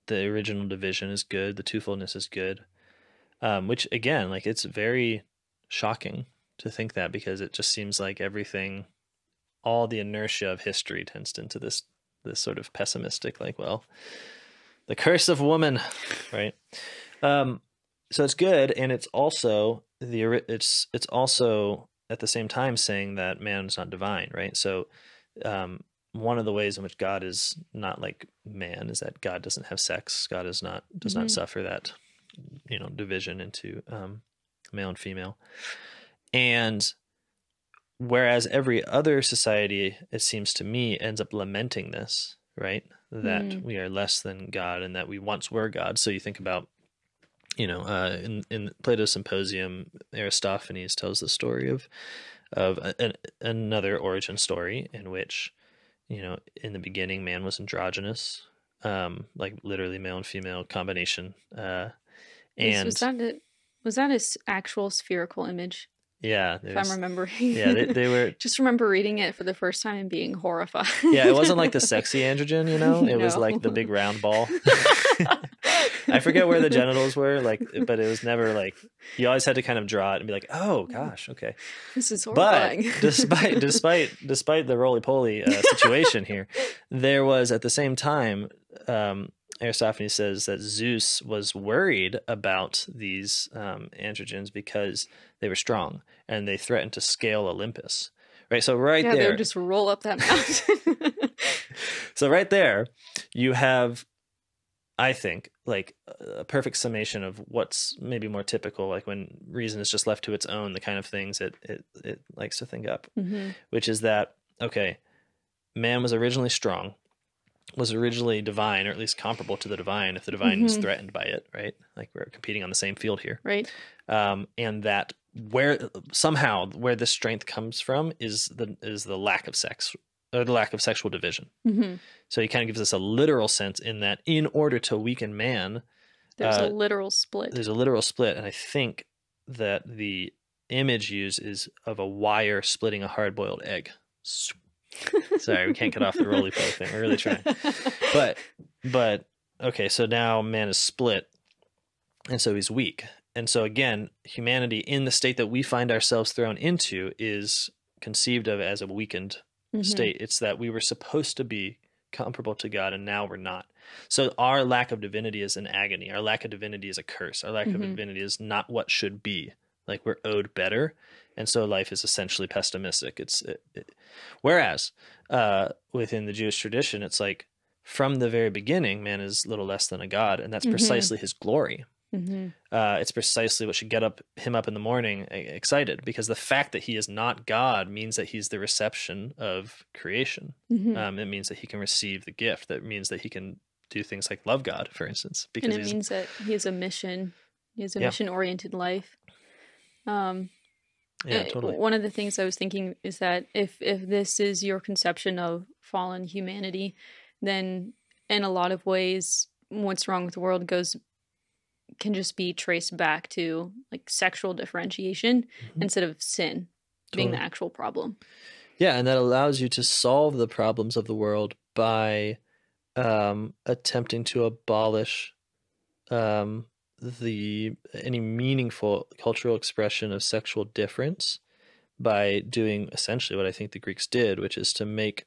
The original division is good. The twofoldness is good. Which again, like, it's very shocking to think that, because it just seems like everything, all the inertia of history tends into this sort of pessimistic, like, well, the curse of woman, right? So it's good, and it's also it's also at the same time saying that man is not divine, right? So one of the ways in which God is not like man is that God doesn't have sex. God does not suffer that, division into male and female. And whereas every other society, it seems to me, ends up lamenting this, right? That we are less than God and that we once were God. So you think about, in Plato's Symposium, Aristophanes tells the story of another origin story in which, in the beginning, man was androgynous, like literally male and female combination. And was that an actual spherical image? Yeah. If I'm remembering. Yeah, they were. Just remember reading it for the first time and being horrified. Yeah, it wasn't like the sexy androgen, you know? It was No. like the big round ball. I forget where the genitals were, like, but it was never like, you always had to kind of draw it and be like, oh gosh, okay. This is horrifying. But despite the roly-poly situation here, there was at the same time, Aristophanes says that Zeus was worried about these androgens because they were strong and they threatened to scale Olympus. Right, so there, they would just roll up that mountain. So right there, you have, I think, like a perfect summation of what's maybe more typical, like when reason is just left to its own, the kind of things it likes to think up, which is that, okay, man was originally strong, was originally divine, or at least comparable to the divine if the divine was threatened by it, right? Like we're competing on the same field here. Right. And that where this strength comes from is the lack of sex, or the lack of sexual division. So he kind of gives us a literal sense in that in order to weaken man, there's a literal split. There's a literal split, and I think that the image used is of a wire splitting a hard-boiled egg. Sorry, we can't cut off the roly-poly thing. We're really trying. But okay, so now man is split, and so he's weak. And so again, humanity in the state that we find ourselves thrown into is conceived of as a weakened state. It's that we were supposed to be comparable to God, and now we're not. So our lack of divinity is an agony. Our lack of divinity is a curse. Our lack of divinity is not what should be. Like we're owed better, and so life is essentially pessimistic. Whereas within the Jewish tradition, it's like from the very beginning, man is little less than a god, and that's precisely his glory. It's precisely what should get him up in the morning excited, because the fact that he is not God means that he's the reception of creation. It means that he can receive the gift. That means that he can do things like love God, for instance. Because and it means that he has a mission. He has a mission-oriented life. Totally. One of the things I was thinking is that if this is your conception of fallen humanity, then in a lot of ways, what's wrong with the world can just be traced back to like sexual differentiation instead of sin being the actual problem. Yeah, and that allows you to solve the problems of the world by attempting to abolish any meaningful cultural expression of sexual difference by doing essentially what I think the Greeks did, which is to make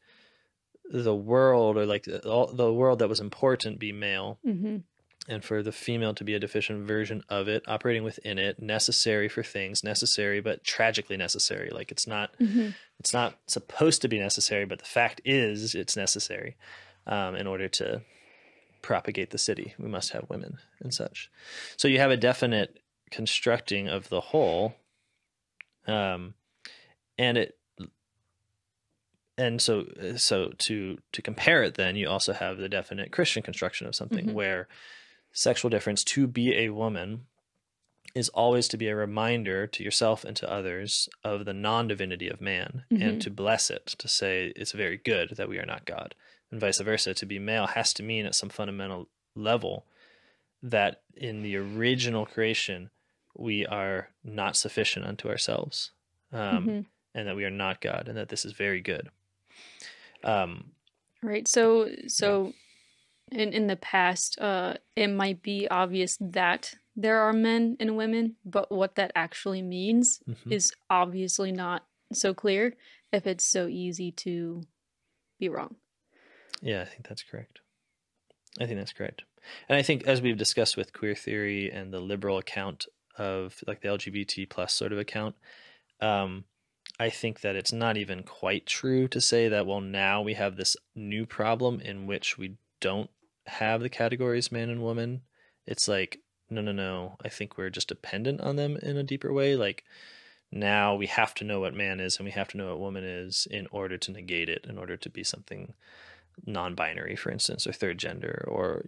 the world, or like the world that was important, be male. And for the female to be a deficient version of it, operating within it, necessary for things, necessary but tragically necessary. Like it's not supposed to be necessary, but the fact is it's necessary in order to propagate the city. We must have women and such. So you have a definite constructing of the whole, and so to compare it, then you also have the definite Christian construction of something where sexual difference, to be a woman, is always to be a reminder to yourself and to others of the non-divinity of man, and to bless it, to say it's very good that we are not God, and vice versa. To be male has to mean at some fundamental level that in the original creation we are not sufficient unto ourselves, and that we are not God, and that this is very good. Right. So in the past, it might be obvious that there are men and women, but what that actually means is obviously not so clear if it's so easy to be wrong. Yeah, I think that's correct. And I think, as we've discussed with queer theory and the liberal account of like the LGBT plus sort of account, I think that it's not even quite true to say that, well, now we have this new problem in which we don't have the categories man and woman. It's like, no, I think we're just dependent on them in a deeper way. Like now we have to know what man is and we have to know what woman is in order to negate it, in order to be something non-binary, for instance, or third gender, or,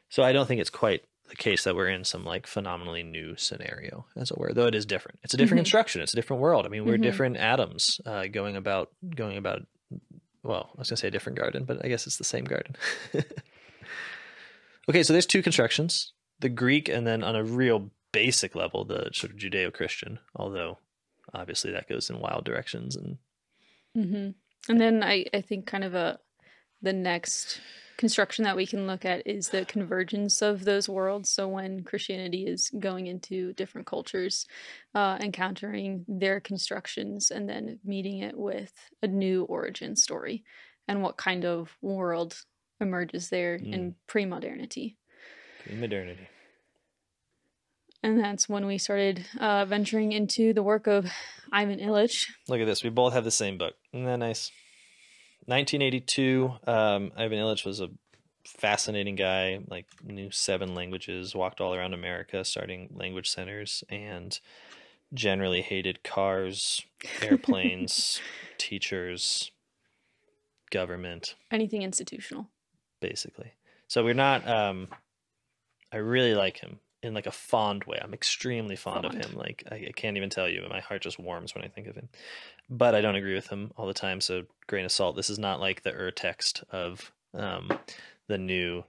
so I don't think it's quite the case that we're in some like phenomenally new scenario, as it were, though it is different. It's a different construction. It's a different world. I mean, we're different atoms going about, well, I was gonna say a different garden, but I guess it's the same garden. Okay, so there's two constructions, the Greek, and then on a real basic level, the sort of Judeo-Christian, although obviously that goes in wild directions. And and then I think kind of the next construction that we can look at is the convergence of those worlds. So when Christianity is going into different cultures, encountering their constructions, and then meeting it with a new origin story, and what kind of world emerges there in pre-modernity. Pre-modernity. And that's when we started venturing into the work of Ivan Illych. Look at this. We both have the same book. Isn't that nice? 1982. Ivan Illich was a fascinating guy, like knew 7 languages, walked all around America, starting language centers, and generally hated cars, airplanes, teachers, government. Anything institutional. Basically. So we're not, I really like him in like a fond way. I'm extremely fond of him. Like I can't even tell you, my heart just warms when I think of him. But I don't agree with him all the time, so grain of salt. This is not like the text of the new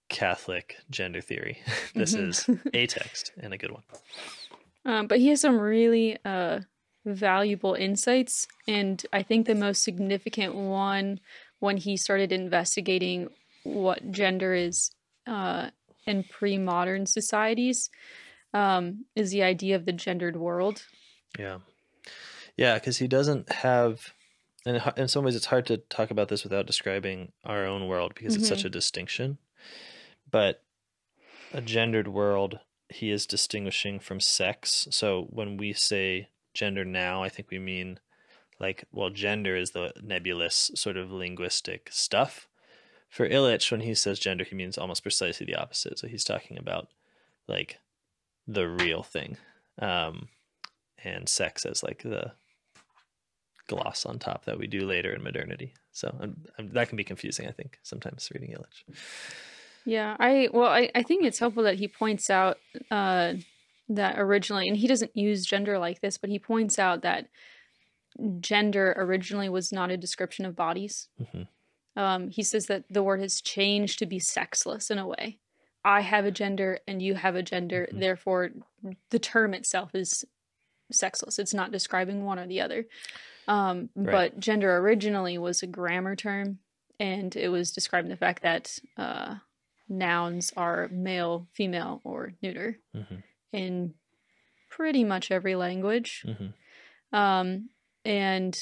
Catholic gender theory. This is a text, and a good one. But he has some really valuable insights, and I think the most significant one, when he started investigating what gender is in pre-modern societies, is the idea of the gendered world. Yeah, because he doesn't have, and in some ways it's hard to talk about this without describing our own world, because it's such a distinction. But a gendered world, he is distinguishing from sex. So when we say gender now, I think we mean like, well, gender is the nebulous sort of linguistic stuff. For Illich, when he says gender, he means almost precisely the opposite. So he's talking about like the real thing, and sex as like the gloss on top that we do later in modernity. So that can be confusing, I think, sometimes reading Illich. Yeah, I think it's helpful that he points out that originally, and he doesn't use gender like this, but he points out that gender originally was not a description of bodies. He says that the word has changed to be sexless in a way. I have a gender and you have a gender, therefore the term itself is sexless. It's not describing one or the other. But gender originally was a grammar term, and it was describing the fact that nouns are male, female, or neuter in pretty much every language. And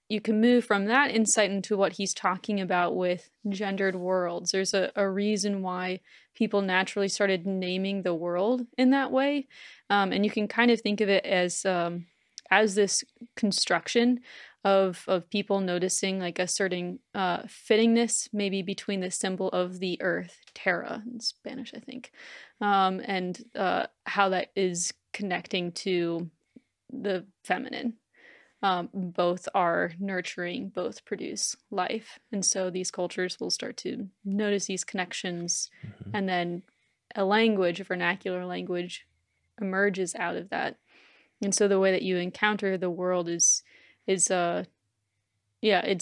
you can move from that insight into what he's talking about with gendered worlds. There's a reason why people naturally started naming the world in that way. And you can kind of think of it as this construction of people noticing like a certain fittingness maybe between the symbol of the earth, terra in Spanish, I think, and how that is connecting to the feminine. Both are nurturing, both produce life. And so these cultures will start to notice these connections, and then a language, a vernacular language, emerges out of that. And so the way that you encounter the world is it's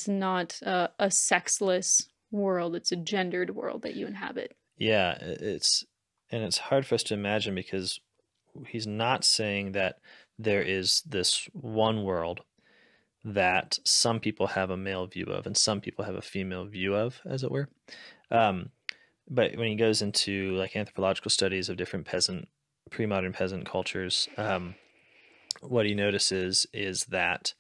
not a sexless world. It's a gendered world that you inhabit. Yeah, it's hard for us to imagine, because he's not saying that there is this one world that some people have a male view of and some people have a female view of, as it were. But when he goes into like anthropological studies of different pre-modern peasant cultures, what he notices is that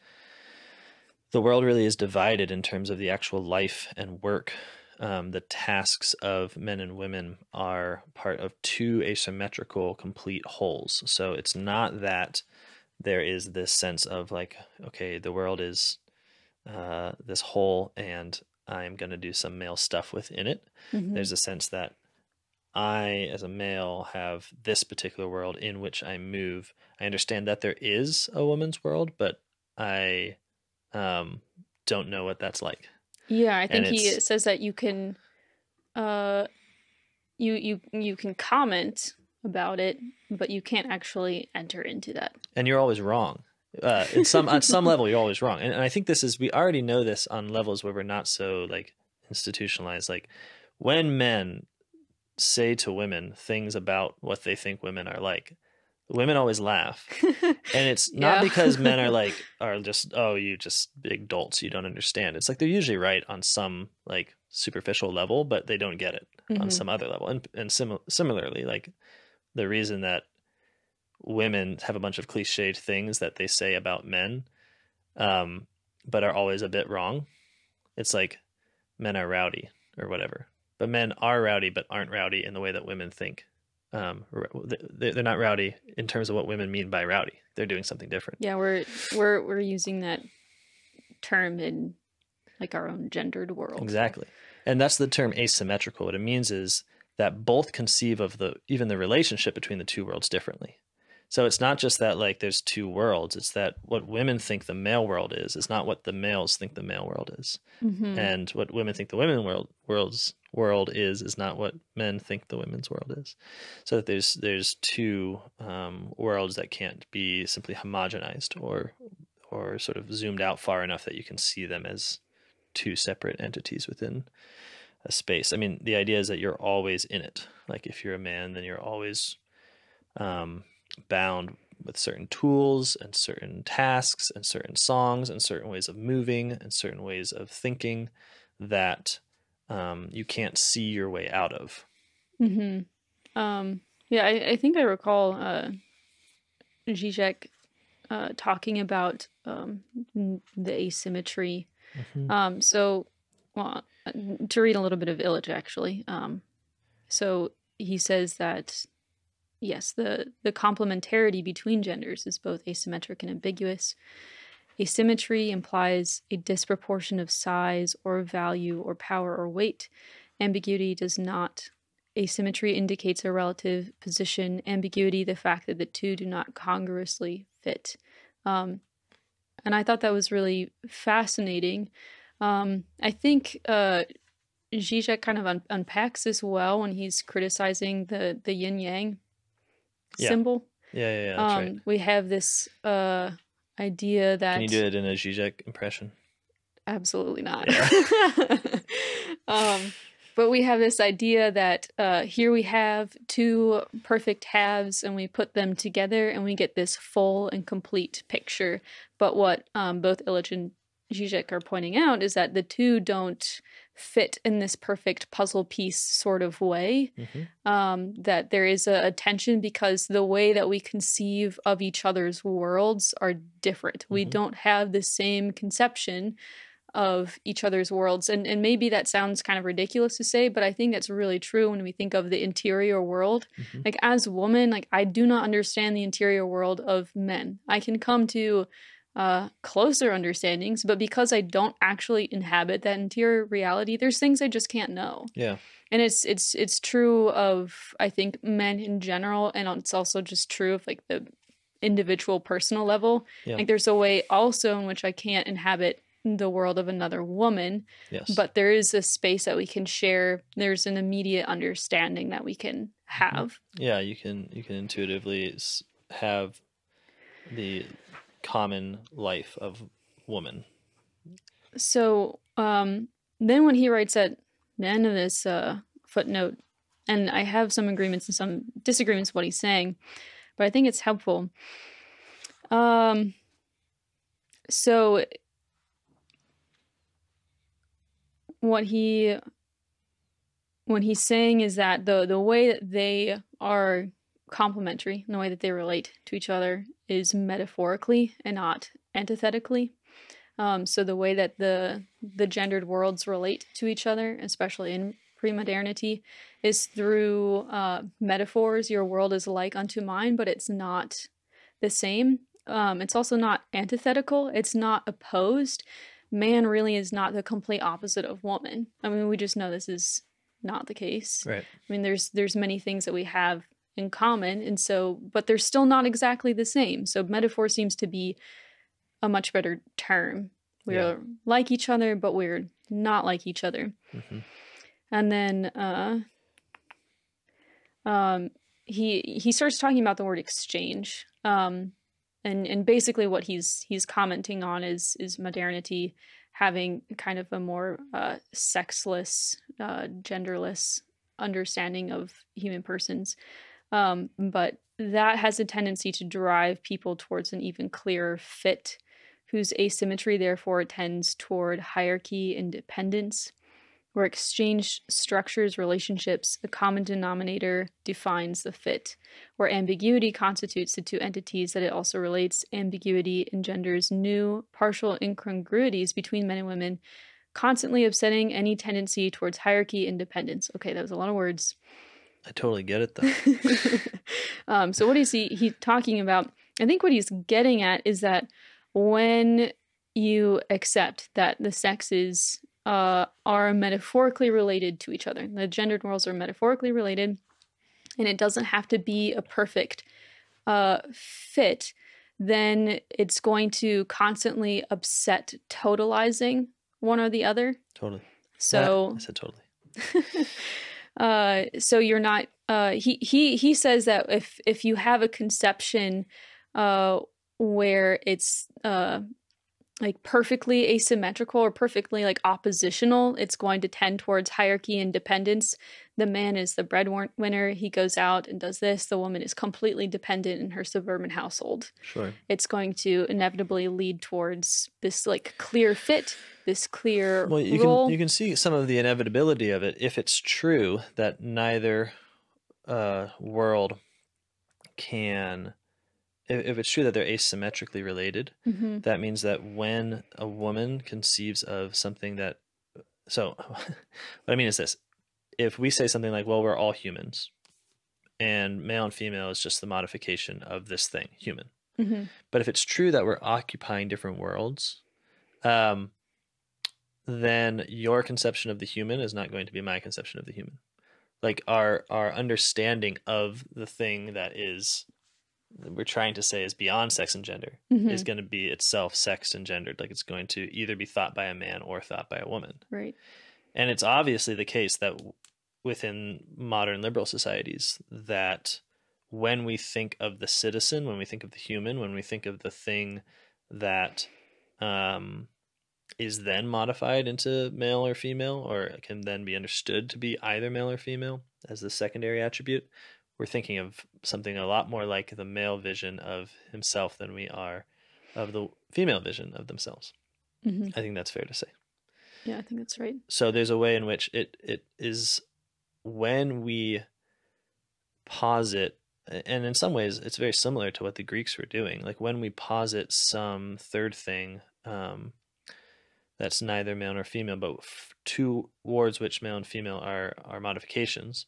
the world really is divided in terms of the actual life and work. The tasks of men and women are part of 2 asymmetrical complete wholes. So it's not that there is this sense of like, okay, the world is this whole and I'm going to do some male stuff within it. There's a sense that I, as a male, have this particular world in which I move. I understand that there is a woman's world, but I don't know what that's like. Yeah, I think he says that you can you can comment about it, but you can't actually enter into that. And you're always wrong. At some level, you're always wrong. And I think we already know this on levels where we're not so like institutionalized. Like when men say to women things about what they think women are like Women always laugh. And it's not Yeah. because men are just, oh, you just big dolts, you don't understand. It's like they're usually right on some like superficial level, but they don't get it on some other level. And similarly, like the reason that women have a bunch of cliched things that they say about men, but are always a bit wrong. It's like men are rowdy or whatever, but men are rowdy, but aren't rowdy in the way that women think. They're not rowdy in terms of what women mean by rowdy. They're doing something different. Yeah, we're using that term in like our own gendered world. Exactly. And that's the term asymmetrical. What it means is that both conceive of even the relationship between the two worlds differently. So it's not just that like there's two worlds, it's that what women think the male world is not what the males think the male world is. And what women think the women world is not what men think the women's world is. So that there's two worlds that can't be simply homogenized or sort of zoomed out far enough that you can see them as two separate entities within a space. I mean, the idea is that you're always in it. Like if you're a man, then you're always bound with certain tools and certain tasks and certain songs and certain ways of moving and certain ways of thinking that you can't see your way out of. Yeah, I think I recall Zizek talking about the asymmetry. So, well, to read a little bit of Illych, actually. So he says that, yes, the complementarity between genders is both asymmetric and ambiguous. Asymmetry implies a disproportion of size or value or power or weight. Ambiguity does not. Asymmetry indicates a relative position. Ambiguity, the fact that the two do not congruously fit. And I thought that was really fascinating. I think Zizek kind of unpacks this well when he's criticizing the yin-yang symbol. Yeah, that's right. We have this idea that... Can you do it in a Zizek impression? Absolutely not. Yeah. But we have this idea that here we have two perfect halves and we put them together and we get this full and complete picture. But what both Illych and Zizek are pointing out is that the two don't fit in this perfect puzzle piece sort of way. That there is a tension because the way that we conceive of each other's worlds are different. We don't have the same conception of each other's worlds. And maybe that sounds kind of ridiculous to say, but I think that's really true when we think of the interior world. Like as a woman, like I do not understand the interior world of men. I can come to closer understandings, but because I don't actually inhabit that interior reality, there's things I just can't know. Yeah. And it's true of, I think, men in general, and it's also just true of like the individual personal level. Yeah. Like there's a way also in which I can't inhabit the world of another woman, Yes. but there is a space that we can share. There's an immediate understanding that we can have. Yeah, you can intuitively have the common life of woman. So then when he writes at the end of this footnote, and I have some agreements and some disagreements with what he's saying, but I think it's helpful. So what he's saying is that the way that they are complementary and the way that they relate to each other is metaphorically and not antithetically. So the way that the gendered worlds relate to each other, especially in pre-modernity, is through metaphors. Your world is like unto mine, but it's not the same. It's also not antithetical. It's not opposed. Man really is not the complete opposite of woman. I mean, we just know this is not the case. Right. I mean, there's many things that we have in common, and so, but they're still not exactly the same. So metaphor seems to be a much better term. We're like each other, but we're not like each other. And then he starts talking about the word exchange. And basically what he's commenting on is modernity having kind of a more sexless, genderless understanding of human persons. But that has a tendency to drive people towards an even clearer fit, whose asymmetry therefore tends toward hierarchy and dependence, where exchange structures relationships, a common denominator defines the fit, where ambiguity constitutes the two entities that it also relates. Ambiguity engenders new partial incongruities between men and women, constantly upsetting any tendency towards hierarchy and dependence. Okay, that was a lot of words. I totally get it, though. So what is he talking about? I think what he's getting at is that when you accept that the sexes are metaphorically related to each other, the gendered worlds are metaphorically related, and it doesn't have to be a perfect fit, then it's going to constantly upset totalizing one or the other. Totally. So I said totally. So you're not. He says that if you have a conception where it's like perfectly asymmetrical or perfectly like oppositional, it's going to tend towards hierarchy and dependence. The man is the breadwinner. He goes out and does this. The woman is completely dependent in her suburban household. Sure. It's going to inevitably lead towards this like clear fit, this clear role. You can see some of the inevitability of it if it's true that neither world can. If it's true that they're asymmetrically related, that means that when a woman conceives of something that, so what I mean is this: if we say something like, well, we're all humans and male and female is just the modification of this thing, human. But if it's true that we're occupying different worlds, then your conception of the human is not going to be my conception of the human. Like our understanding of the thing that is, we're trying to say is beyond sex and gender, is going to be itself sexed and gendered. Like it's going to either be thought by a man or thought by a woman. Right. And it's obviously the case that within modern liberal societies, that when we think of the citizen, when we think of the human, when we think of the thing that is then modified into male or female, or can then be understood to be either male or female as the secondary attribute, we're thinking of something a lot more like the male vision of himself than we are of the female vision of themselves. I think that's fair to say. Yeah, I think that's right. So there's a way in which it is when we posit, and in some ways it's very similar to what the Greeks were doing, like when we posit some third thing that's neither male nor female, but towards which male and female are modifications,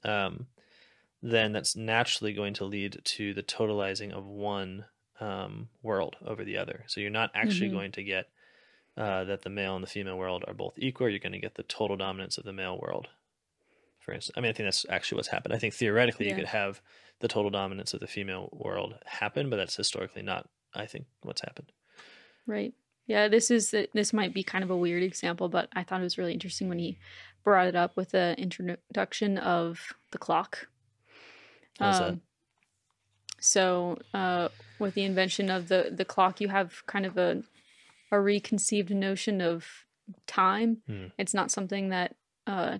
then that's naturally going to lead to the totalizing of one world over the other. So you're not actually going to get that the male and the female world are both equal. You're going to get the total dominance of the male world, for instance. I mean, I think that's actually what's happened. I think theoretically you could have the total dominance of the female world happen, but that's historically not, I think, what's happened. Right. Yeah, this might be kind of a weird example, but I thought it was really interesting when he brought it up with the introduction of the clock. So with the invention of the clock, you have kind of a reconceived notion of time. It's not something that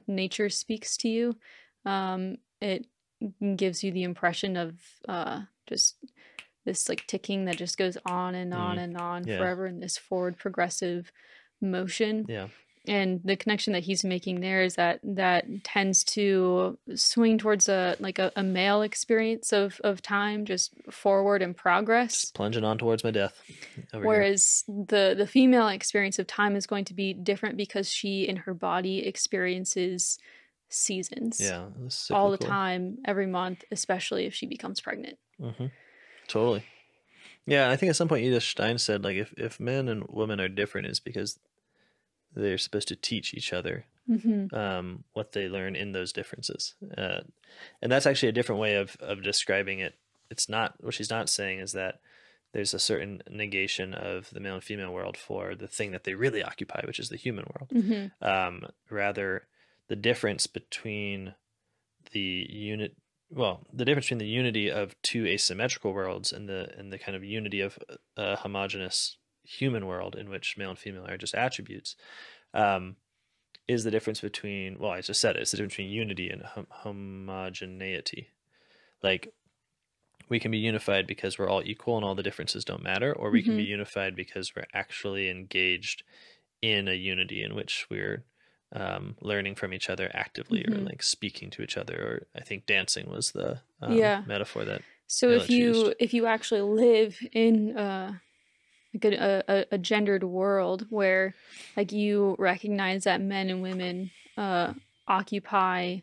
nature speaks to you. It gives you the impression of just this like ticking that just goes on and on and on forever in this forward progressive motion. Yeah. And the connection that he's making there is that tends to swing towards a male experience of time, just forward and progress. Just plunging on towards my death. Whereas the female experience of time is going to be different because she in her body experiences seasons. Yeah. All the time, every month, especially if she becomes pregnant. Totally. Yeah, I think at some point Edith Stein said, like, if men and women are different, it's because they're supposed to teach each other what they learn in those differences. And that's actually a different way of describing it. It's not, what she's not saying is that there's a certain negation of the male and female world for the thing that they really occupy, which is the human world. Rather, the difference between the difference between the unity of two asymmetrical worlds and the kind of unity of a homogeneous human world in which male and female are just attributes, is the difference between, well, I just said it, it's the difference between unity and homogeneity. Like, we can be unified because we're all equal and all the differences don't matter, or we can be unified because we're actually engaged in a unity in which we're learning from each other actively, or like speaking to each other. Or I think dancing was the metaphor that. So if you actually live in like a gendered world where like you recognize that men and women occupy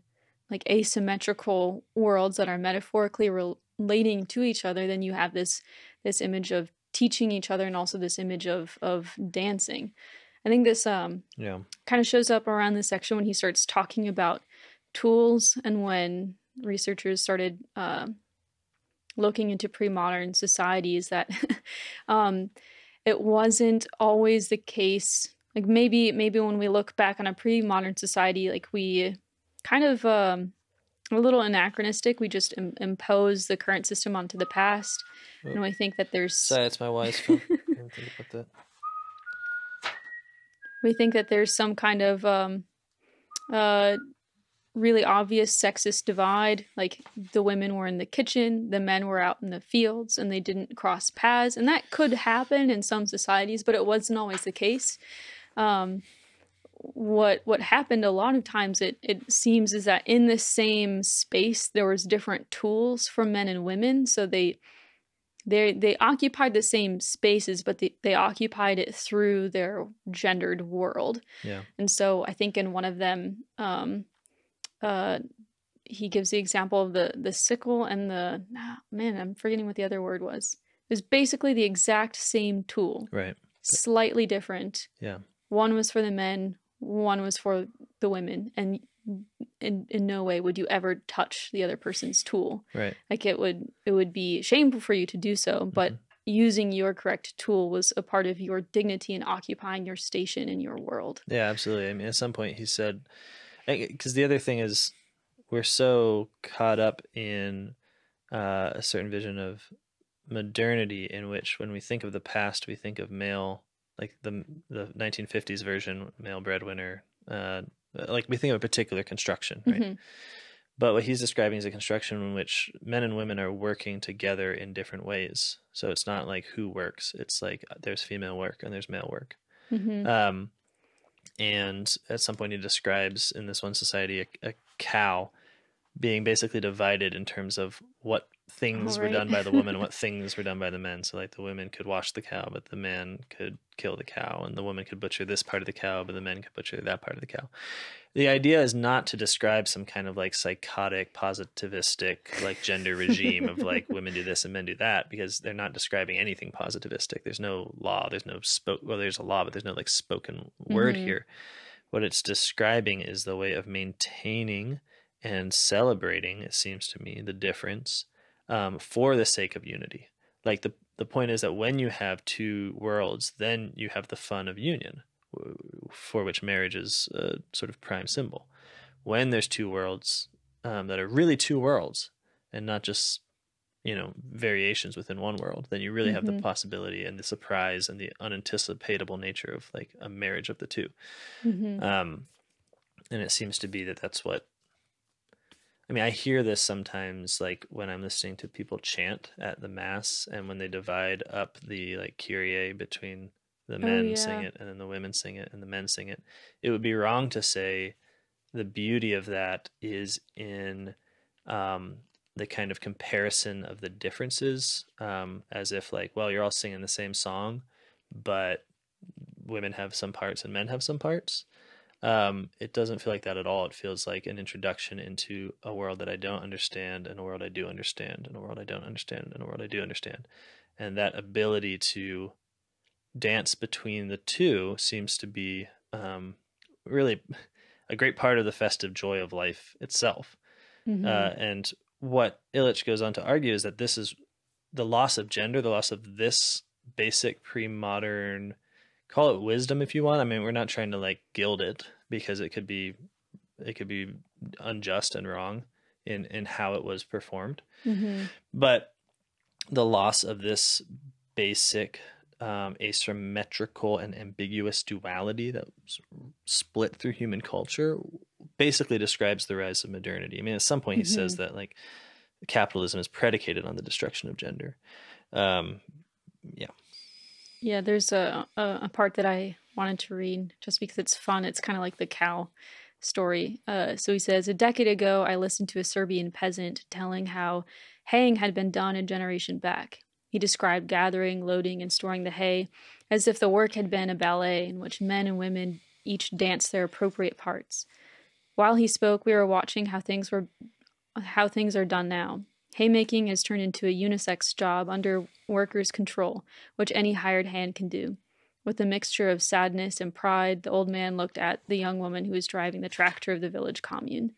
like asymmetrical worlds that are metaphorically relating to each other, then you have this image of teaching each other, and also this image of dancing. I think this kind of shows up around this section when he starts talking about tools, and when researchers started looking into pre-modern societies, that it wasn't always the case. Like maybe when we look back on a pre-modern society, like we kind of a little anachronistic. We just impose the current system onto the past, and we think that there's. Sorry, it's my wife's phone. I didn't think about that. We think that there's some kind of really obvious sexist divide, like the women were in the kitchen, the men were out in the fields, and they didn't cross paths. And that could happen in some societies, but it wasn't always the case. What happened a lot of times, it seems, is that in the same space there was different tools for men and women. So they occupied the same spaces, but they occupied it through their gendered world. Yeah. And so I think in one of them, he gives the example of the sickle and I'm forgetting what the other word was. It was basically the exact same tool. Right. Slightly different. Yeah. One was for the men, one was for the women, and in no way would you ever touch the other person's tool. Right. Like it would be shameful for you to do so, but using your correct tool was a part of your dignity and occupying your station in your world. Yeah, absolutely. I mean, at some point he said, because the other thing is we're so caught up in a certain vision of modernity in which when we think of the past, we think of male, like the 1950s version, male breadwinner, like we think of a particular construction, right? But what he's describing is a construction in which men and women are working together in different ways. So it's not like who works. It's like there's female work and there's male work. And at some point he describes in this one society a cow being basically divided in terms of what things were done by the woman and what things were done by the men. So like the women could wash the cow, but the man could kill the cow, and the woman could butcher this part of the cow, but the men could butcher that part of the cow. The idea is not to describe some kind of like psychotic, positivistic, like gender regime of like women do this and men do that, because they're not describing anything positivistic. There's no law. There's no there's a law, but there's no like spoken word here. What it's describing is the way of maintaining and celebrating, it seems to me, the difference for the sake of unity. Like the point is that when you have two worlds, then you have the fun of union, for which marriage is a sort of prime symbol. When there's two worlds that are really two worlds and not just, variations within one world, then you really have the possibility and the surprise and the unanticipatable nature of like a marriage of the two. And it seems to be that that's what, I hear this sometimes, like when I'm listening to people chant at the Mass, and when they divide up the like Kyrie between the men sing it and then the women sing it and the men sing it. It would be wrong to say the beauty of that is in the kind of comparison of the differences, as if like, well, you're all singing the same song, but women have some parts and men have some parts. It doesn't feel like that at all. It feels like an introduction into a world that I don't understand, and a world I do understand, and a world I don't understand, and a world I do understand. And that ability to dance between the two seems to be really a great part of the festive joy of life itself. And what Illych goes on to argue is that this is the loss of gender, the loss of this basic pre-modern, call it wisdom if you want. We're not trying to like gild it, because it could be unjust and wrong in how it was performed. But the loss of this basic asymmetrical and ambiguous duality that was split through human culture basically describes the rise of modernity. At some point he says that like capitalism is predicated on the destruction of gender. Yeah, there's a part that I wanted to read just because it's fun. It's kind of like the cow story. So he says, a decade ago, I listened to a Serbian peasant telling how haying had been done a generation back. He described gathering, loading, and storing the hay as if the work had been a ballet in which men and women each danced their appropriate parts. While he spoke, we were watching how things are done now. Haymaking has turned into a unisex job under workers' control, which any hired hand can do. With a mixture of sadness and pride, the old man looked at the young woman who was driving the tractor of the village commune.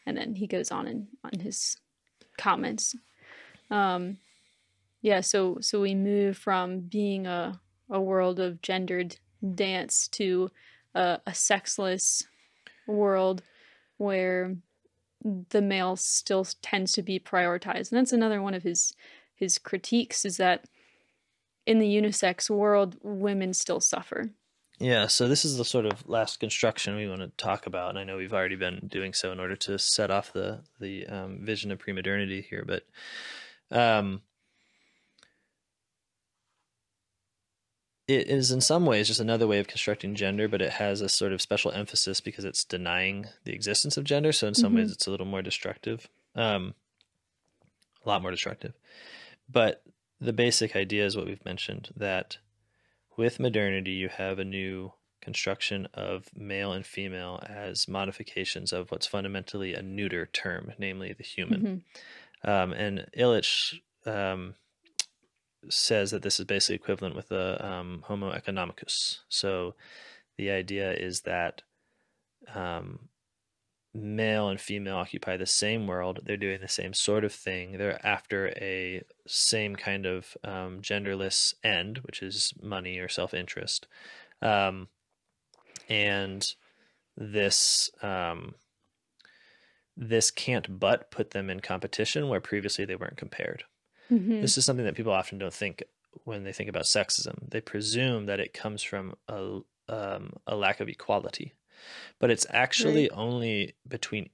And then he goes on his comments. So we move from being a world of gendered dance to a sexless world where the male still tends to be prioritized. And that's another one of his critiques, is that in the unisex world, women still suffer. Yeah, so this is the sort of last construction we want to talk about, and I know we've already been doing so in order to set off the vision of premodernity here, but it is in some ways just another way of constructing gender, but it has a sort of special emphasis because it's denying the existence of gender. So in some ways it's a little more destructive, a lot more destructive. But the basic idea is what we've mentioned, that with modernity, you have a new construction of male and female as modifications of what's fundamentally a neuter term, namely the human. And Illich says that this is basically equivalent with the Homo economicus. So the idea is that male and female occupy the same world. They're doing the same sort of thing. They're after a same kind of genderless end, which is money or self-interest. And this can't but put them in competition where previously they weren't compared. This is something that people often don't think when they think about sexism. They presume that it comes from a lack of equality, but it's actually only between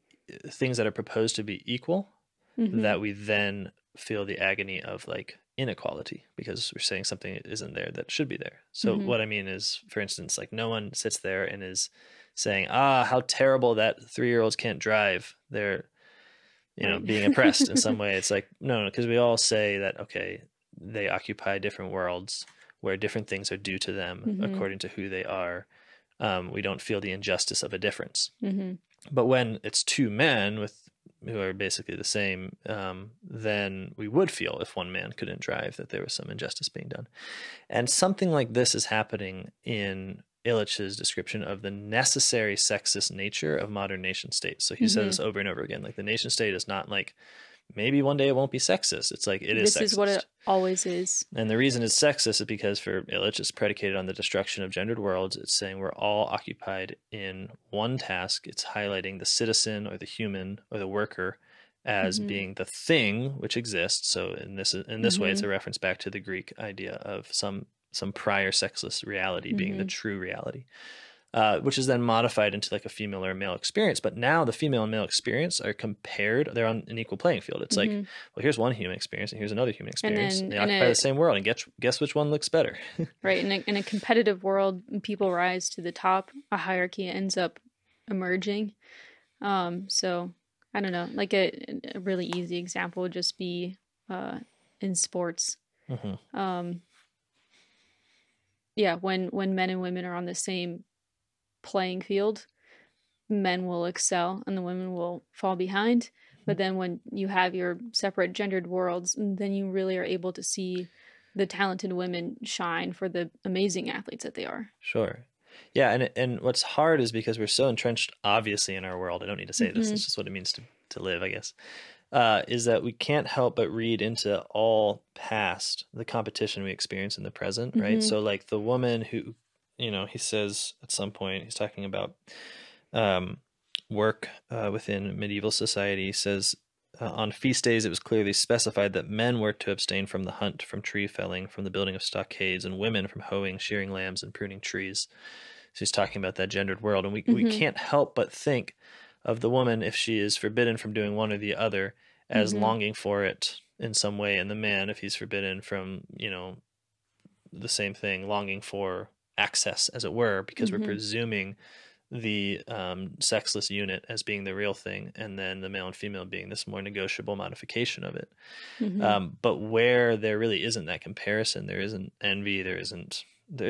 things that are proposed to be equal that we then feel the agony of like inequality, because we're saying something isn't there that should be there. So what I mean is, for instance, like no one sits there and is saying, how terrible that 3-year-olds can't drive. They're being oppressed in some way. It's like, no, because we all say that, okay, they occupy different worlds where different things are due to them according to who they are. We don't feel the injustice of a difference. But when it's two men who are basically the same, then we would feel, if one man couldn't drive, that there was some injustice being done. And something like this is happening in Illich's description of the necessary sexist nature of modern nation states. So he says this over and over again, like the nation state is not like, maybe one day it won't be sexist. It's like, it is sexist. This is what it always is. And the reason it's sexist is because for Illich, it's predicated on the destruction of gendered worlds. It's saying we're all occupied in one task. It's highlighting the citizen or the human or the worker as being the thing which exists. So in this way, it's a reference back to the Greek idea of some prior sexless reality being the true reality, which is then modified into like a female or a male experience. But now the female and male experience are compared. They're on an equal playing field. It's like, well, here's one human experience and here's another human experience. And they occupy the same world, and guess which one looks better. Right. In a competitive world, people rise to the top. A hierarchy ends up emerging. So I don't know, like a really easy example would just be in sports. When men and women are on the same playing field, men will excel and the women will fall behind. But then when you have your separate gendered worlds, then you really are able to see the talented women shine for the amazing athletes that they are. Sure. Yeah, and what's hard is because we're so entrenched, obviously, in our world. I don't need to say this. It's just what it means to live, I guess. Is that we can't help but read into all past the competition we experience in the present, right? So like the woman who, he says at some point, he's talking about work within medieval society. He says, on feast days, it was clearly specified that men were to abstain from the hunt, from tree felling, from the building of stockades, and women from hoeing, shearing lambs, and pruning trees. So he's talking about that gendered world. And we can't help but think of the woman, if she is forbidden from doing one or the other, as longing for it in some way, and the man, if he's forbidden from, the same thing, longing for access, as it were, because we're presuming the sexless unit as being the real thing, and then the male and female being this more negotiable modification of it. But where there really isn't that comparison, there isn't envy, there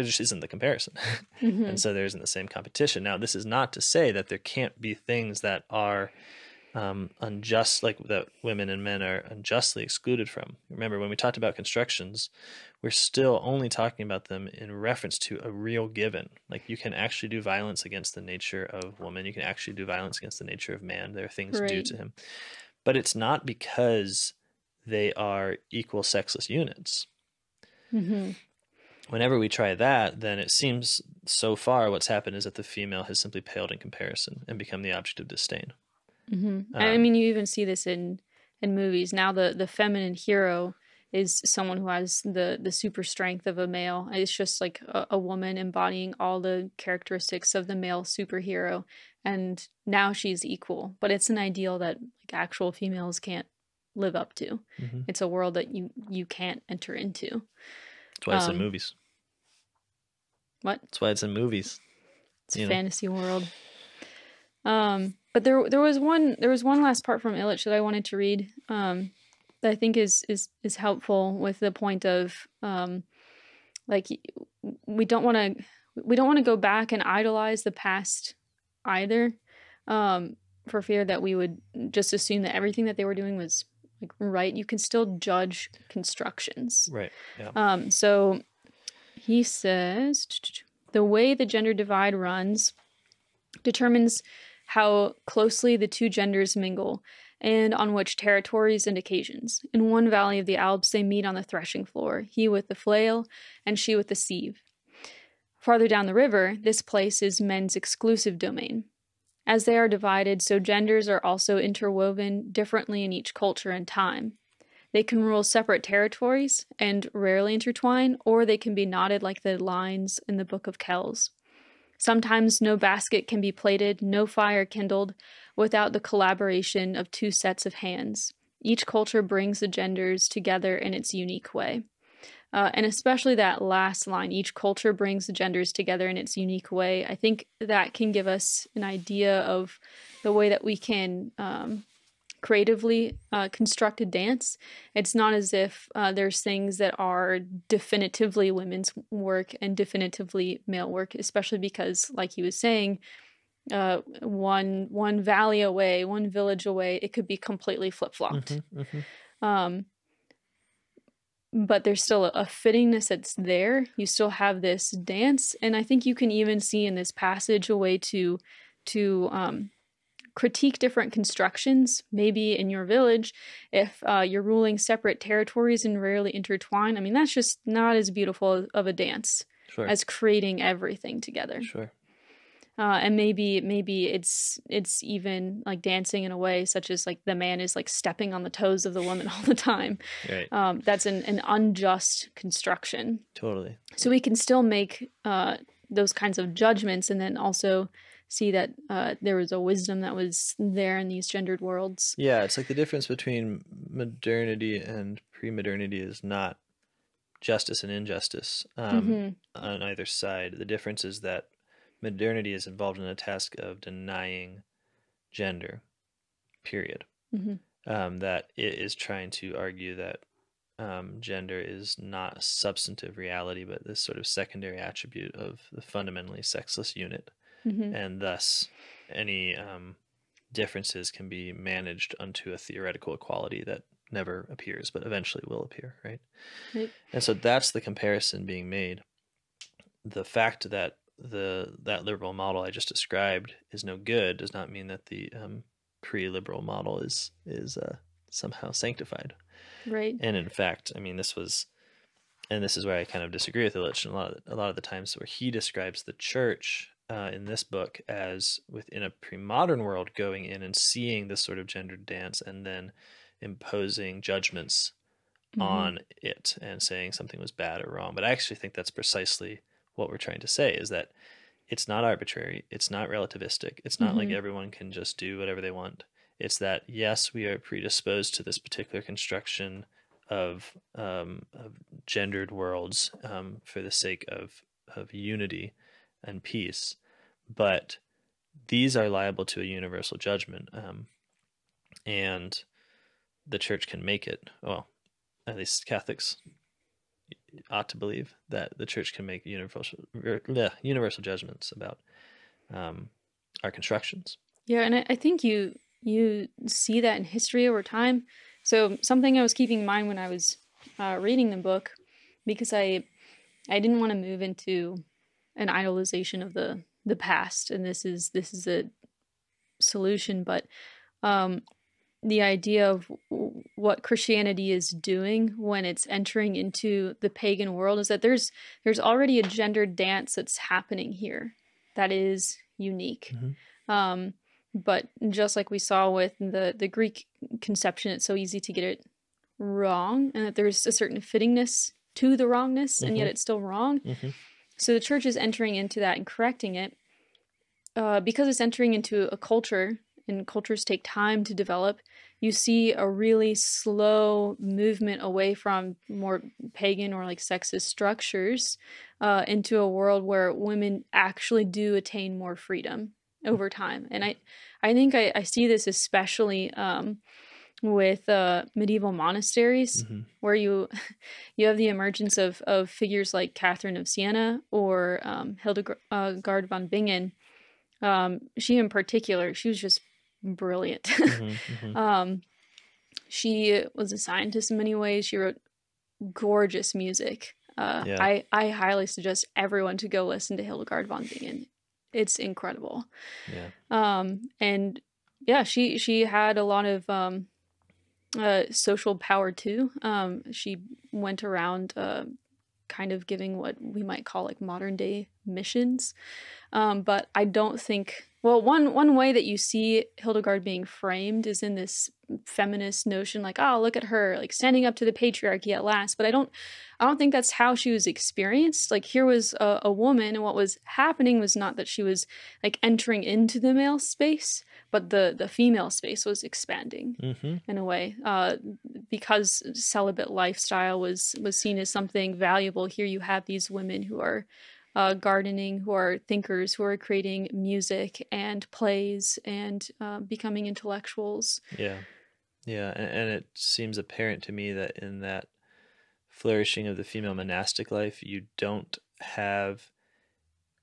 just isn't the comparison. And so there isn't the same competition. Now, this is not to say that there can't be things that are unjust, like that women and men are unjustly excluded from. Remember, when we talked about constructions, we're still only talking about them in reference to a real given. Like, you can actually do violence against the nature of woman. You can actually do violence against the nature of man. There are things due to him. But it's not because they are equal sexless units. Whenever we try that, then it seems so far what's happened is that the female has simply paled in comparison and become the object of disdain. I mean, you even see this in movies. Now the feminine hero is someone who has the super strength of a male. It's just like a woman embodying all the characteristics of the male superhero, and now she's equal. But it's an ideal that like actual females can't live up to. It's a world that you can't enter into. That's why it's in movies. What? That's why it's in movies. It's a fantasy world. But there was one last part from Illich that I wanted to read that I think is helpful with the point of like we don't want to go back and idolize the past either, for fear that we would just assume that everything that they were doing was like right. You can still judge constructions. Right. Yeah. So he says the way the gender divide runs determines how closely the two genders mingle and on which territories and occasions. In one valley of the Alps, they meet on the threshing floor, he with the flail and she with the sieve. Farther down the river, this place is men's exclusive domain. As they are divided, so genders are also interwoven differently in each culture and time. They can rule separate territories and rarely intertwine, or they can be knotted like the lines in the Book of Kells. Sometimes no basket can be plaited, no fire kindled, without the collaboration of two sets of hands. Each culture brings the genders together in its unique way. And especially that last line, each culture brings the genders together in its unique way. I think that can give us an idea of the way that we can creatively construct a dance. It's not as if there's things that are definitively women's work and definitively male work, especially because, like he was saying, one valley away, one village away, it could be completely flip-flopped. But there's still a fittingness that's there. You still have this dance, and I think you can even see in this passage a way to critique different constructions. Maybe in your village, if you're ruling separate territories and rarely intertwine, I mean, that's just not as beautiful of a dance as creating everything together. And maybe it's even like dancing in a way such as like the man is like stepping on the toes of the woman all the time. Right. That's an unjust construction. Totally. So we can still make those kinds of judgments, and then also see that there was a wisdom that was there in these gendered worlds. Yeah, it's like the difference between modernity and pre-modernity is not justice and injustice on either side. The difference is that modernity is involved in the task of denying gender, period. That it is trying to argue that gender is not a substantive reality, but this sort of secondary attribute of the fundamentally sexless unit. And thus any differences can be managed unto a theoretical equality that never appears, but eventually will appear, right? And so that's the comparison being made. The fact that that liberal model I just described is no good does not mean that the pre-liberal model is somehow sanctified. Right. And in fact, I mean, this is where I kind of disagree with Illich a lot of the times, where he describes the church in this book as within a pre-modern world going in and seeing this sort of gendered dance and then imposing judgments on it and saying something was bad or wrong. But I actually think that's precisely what we're trying to say, is that it's not arbitrary, it's not relativistic, it's not like everyone can just do whatever they want. It's that, yes, we are predisposed to this particular construction of gendered worlds for the sake of unity and peace, but these are liable to a universal judgment, and the church can make it. Well, at least Catholics ought to believe that the church can make universal judgments about our constructions. Yeah, and I think you see that in history over time. So something I was keeping in mind when I was reading the book, because I didn't want to move into an idolization of the past, and this is a solution, but the idea of what Christianity is doing when it's entering into the pagan world is that there's already a gendered dance that's happening here that is unique. Mm-hmm. But just like we saw with the Greek conception, it's so easy to get it wrong, and that there's a certain fittingness to the wrongness, and yet it's still wrong. Mm-hmm. So the church is entering into that and correcting it because it's entering into a culture, and cultures take time to develop. You see a really slow movement away from more pagan or like sexist structures into a world where women actually do attain more freedom over time. And I think I see this especially with medieval monasteries, mm-hmm. where you have the emergence of figures like Catherine of Siena or Hildegard von Bingen. She in particular, she was just brilliant. Mm-hmm, mm-hmm. She was a scientist in many ways. She wrote gorgeous music. I highly suggest everyone to go listen to Hildegard von Bingen. It's incredible. Yeah. And yeah, she had a lot of social power too. She went around kind of giving what we might call like modern day missions. But I don't think, well, one way that you see Hildegard being framed is in this feminist notion, like, oh, look at her, like standing up to the patriarchy at last. But I don't think that's how she was experienced. Like, here was a woman, and what was happening was not that she was like entering into the male space, but the female space was expanding mm-hmm. in a way, because celibate lifestyle was seen as something valuable. Here you have these women who are gardening, who are thinkers, who are creating music and plays and becoming intellectuals. Yeah, and it seems apparent to me that in that flourishing of the female monastic life, you don't have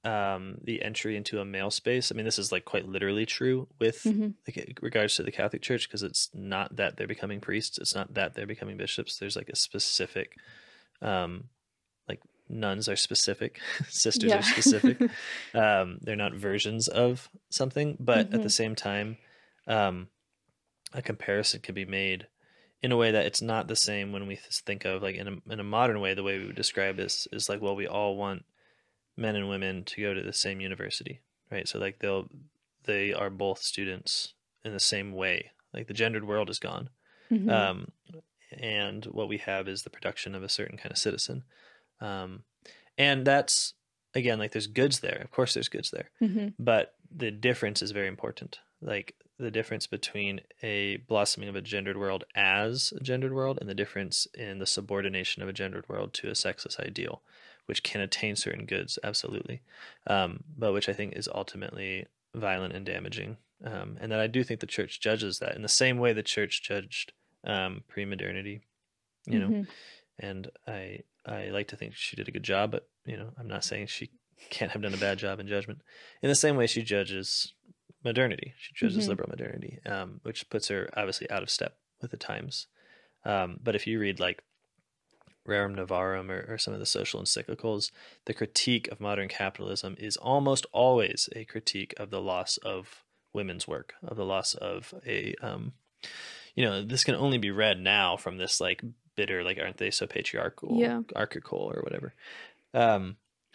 the entry into a male space. I mean, this is like quite literally true with mm-hmm. like, regards to the Catholic Church, because it's not that they're becoming priests, it's not that they're becoming bishops. There's like a specific, like nuns are specific, sisters are specific. They're not versions of something, but mm-hmm. at the same time, a comparison can be made in a way that it's not the same when we think of like in a modern way. The way we would describe this is like, well, we all want men and women to go to the same university, right? So like they are both students in the same way. Like the gendered world is gone, mm-hmm. And what we have is the production of a certain kind of citizen, and that's, again, like there's goods there. Of course, there's goods there, mm-hmm. but the difference is very important. Like the difference between a blossoming of a gendered world as a gendered world and the difference in the subordination of a gendered world to a sexist ideal, which can attain certain goods, absolutely, but which I think is ultimately violent and damaging. And that I do think the church judges that in the same way the church judged pre-modernity, you know, mm-hmm. and I like to think she did a good job, but, you know, I'm not saying she can't have done a bad job in judgment. In the same way she judges modernity, she judges mm-hmm. liberal modernity, which puts her obviously out of step with the times. But if you read like Rerum Novarum or some of the social encyclicals, the critique of modern capitalism is almost always a critique of the loss of women's work, of the loss of a, you know, this can only be read now from this like bitter, like, aren't they so patriarchal, archical or whatever.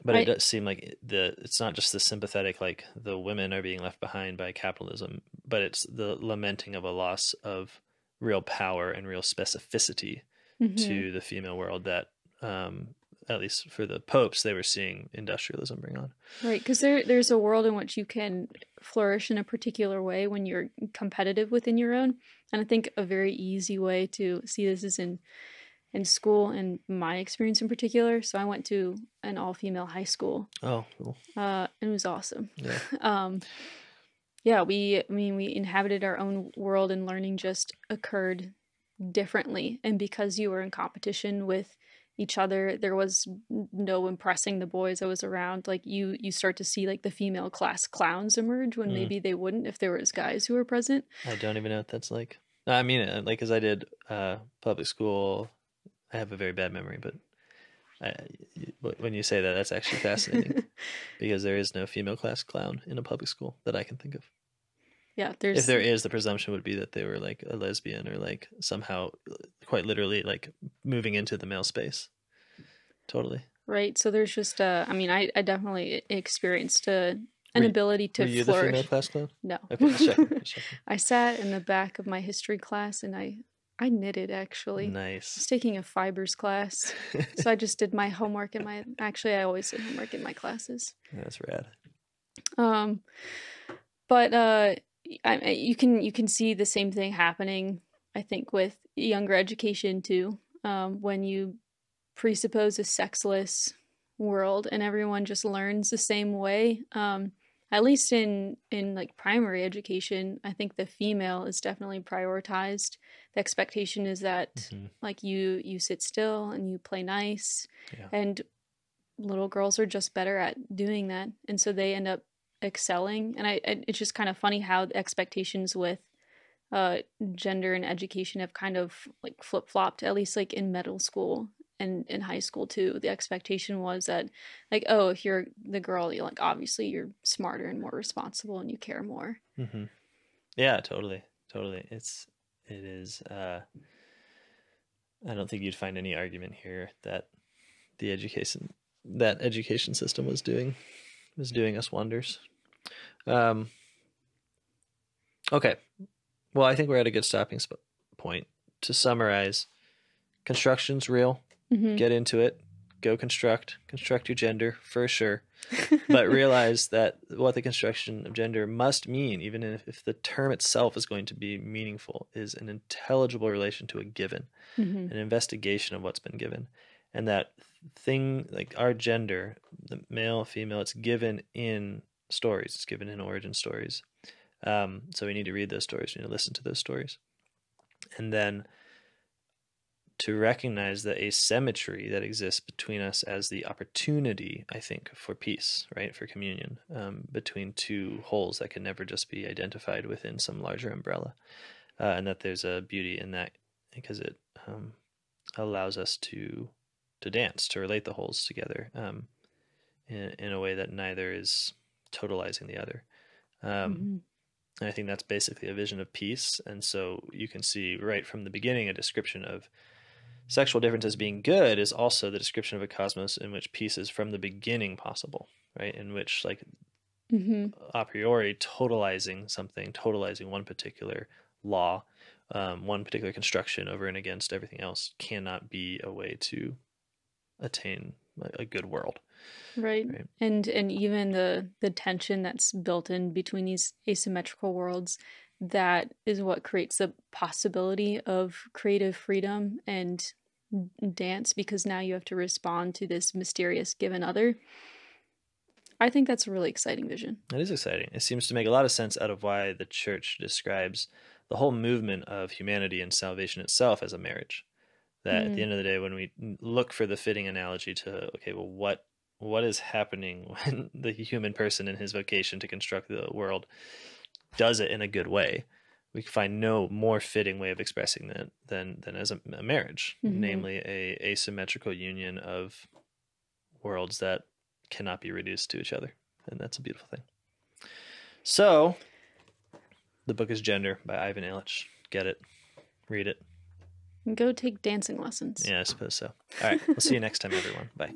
But it does seem like it's not just the sympathetic, like the women are being left behind by capitalism, but it's the lamenting of a loss of real power and real specificity mm-hmm. to the female world that at least for the popes, they were seeing industrialism bring on. Right, because there's a world in which you can flourish in a particular way when you're competitive within your own. And I think a very easy way to see this is in school, and my experience in particular. So I went to an all-female high school. Oh, cool. It was awesome. Yeah. Yeah, we inhabited our own world, and learning just occurred differently. And because you were in competition with each other, there was no impressing the boys I was around. Like you start to see like the female class clowns emerge when maybe they wouldn't if there was guys who were present. I don't even know what that's like. I mean, like, because I did public school. I have a very bad memory, but when you say that, that's actually fascinating because there is no female class clown in a public school that I can think of. Yeah, if there is, the presumption would be that they were like a lesbian or like somehow quite literally like moving into the male space. Totally. Right. So there's just I definitely experienced an ability to flourish. Were you the female class clown? No. Okay, let's check. I sat in the back of my history class and I knitted, actually. Nice. I was taking a fibers class. So I just did my homework I always did homework in my classes. Yeah, that's rad. But you can see the same thing happening, I think, with younger education too. When you presuppose a sexless world and everyone just learns the same way, at least in like primary education, I think the female is definitely prioritized. The expectation is that like you sit still and you play nice, and little girls are just better at doing that, and so they end up excelling. And it's just kind of funny how the expectations with gender and education have kind of like flip-flopped, at least like in middle school and in high school too. The expectation was that like, oh, if you're the girl, you're like, obviously you're smarter and more responsible and you care more. Yeah, totally. It is I don't think you'd find any argument here that the education system was doing us wonders. Okay. Well, I think we're at a good stopping point. To summarize, construction's real. Get into it. Go construct your gender for sure. But realize that what the construction of gender must mean, even if the term itself is going to be meaningful, is an intelligible relation to a given, an investigation of what's been given. And that thing, like our gender, the male, female, it's given in stories. It's given in origin stories. So we need to read those stories. We need to listen to those stories. And then to recognize the asymmetry that exists between us as the opportunity, I think, for peace, right? For communion, between two wholes that can never just be identified within some larger umbrella. And that there's a beauty in that because it allows us to dance, to relate the wholes together in a way that neither is totalizing the other. And I think that's basically a vision of peace. And so you can see right from the beginning a description of sexual differences being good is also the description of a cosmos in which peace is from the beginning possible, right? In which like a priori totalizing one particular law, one particular construction over and against everything else cannot be a way to attain a good world. Right. And even the tension that's built in between these asymmetrical worlds, that is what creates the possibility of creative freedom and dance, because now you have to respond to this mysterious given other. I think that's a really exciting vision. It is exciting. It seems to make a lot of sense out of why the church describes the whole movement of humanity and salvation itself as a marriage. That at the end of the day, when we look for the fitting analogy to, okay, well, what is happening when the human person in his vocation to construct the world does it in a good way, we can find no more fitting way of expressing that than as a marriage, namely a asymmetrical union of worlds that cannot be reduced to each other. And that's a beautiful thing. So the book is Gender by Ivan Illych. Get it. Read it. Go take dancing lessons. Yeah, I suppose so. All right. We'll see you next time, everyone. Bye.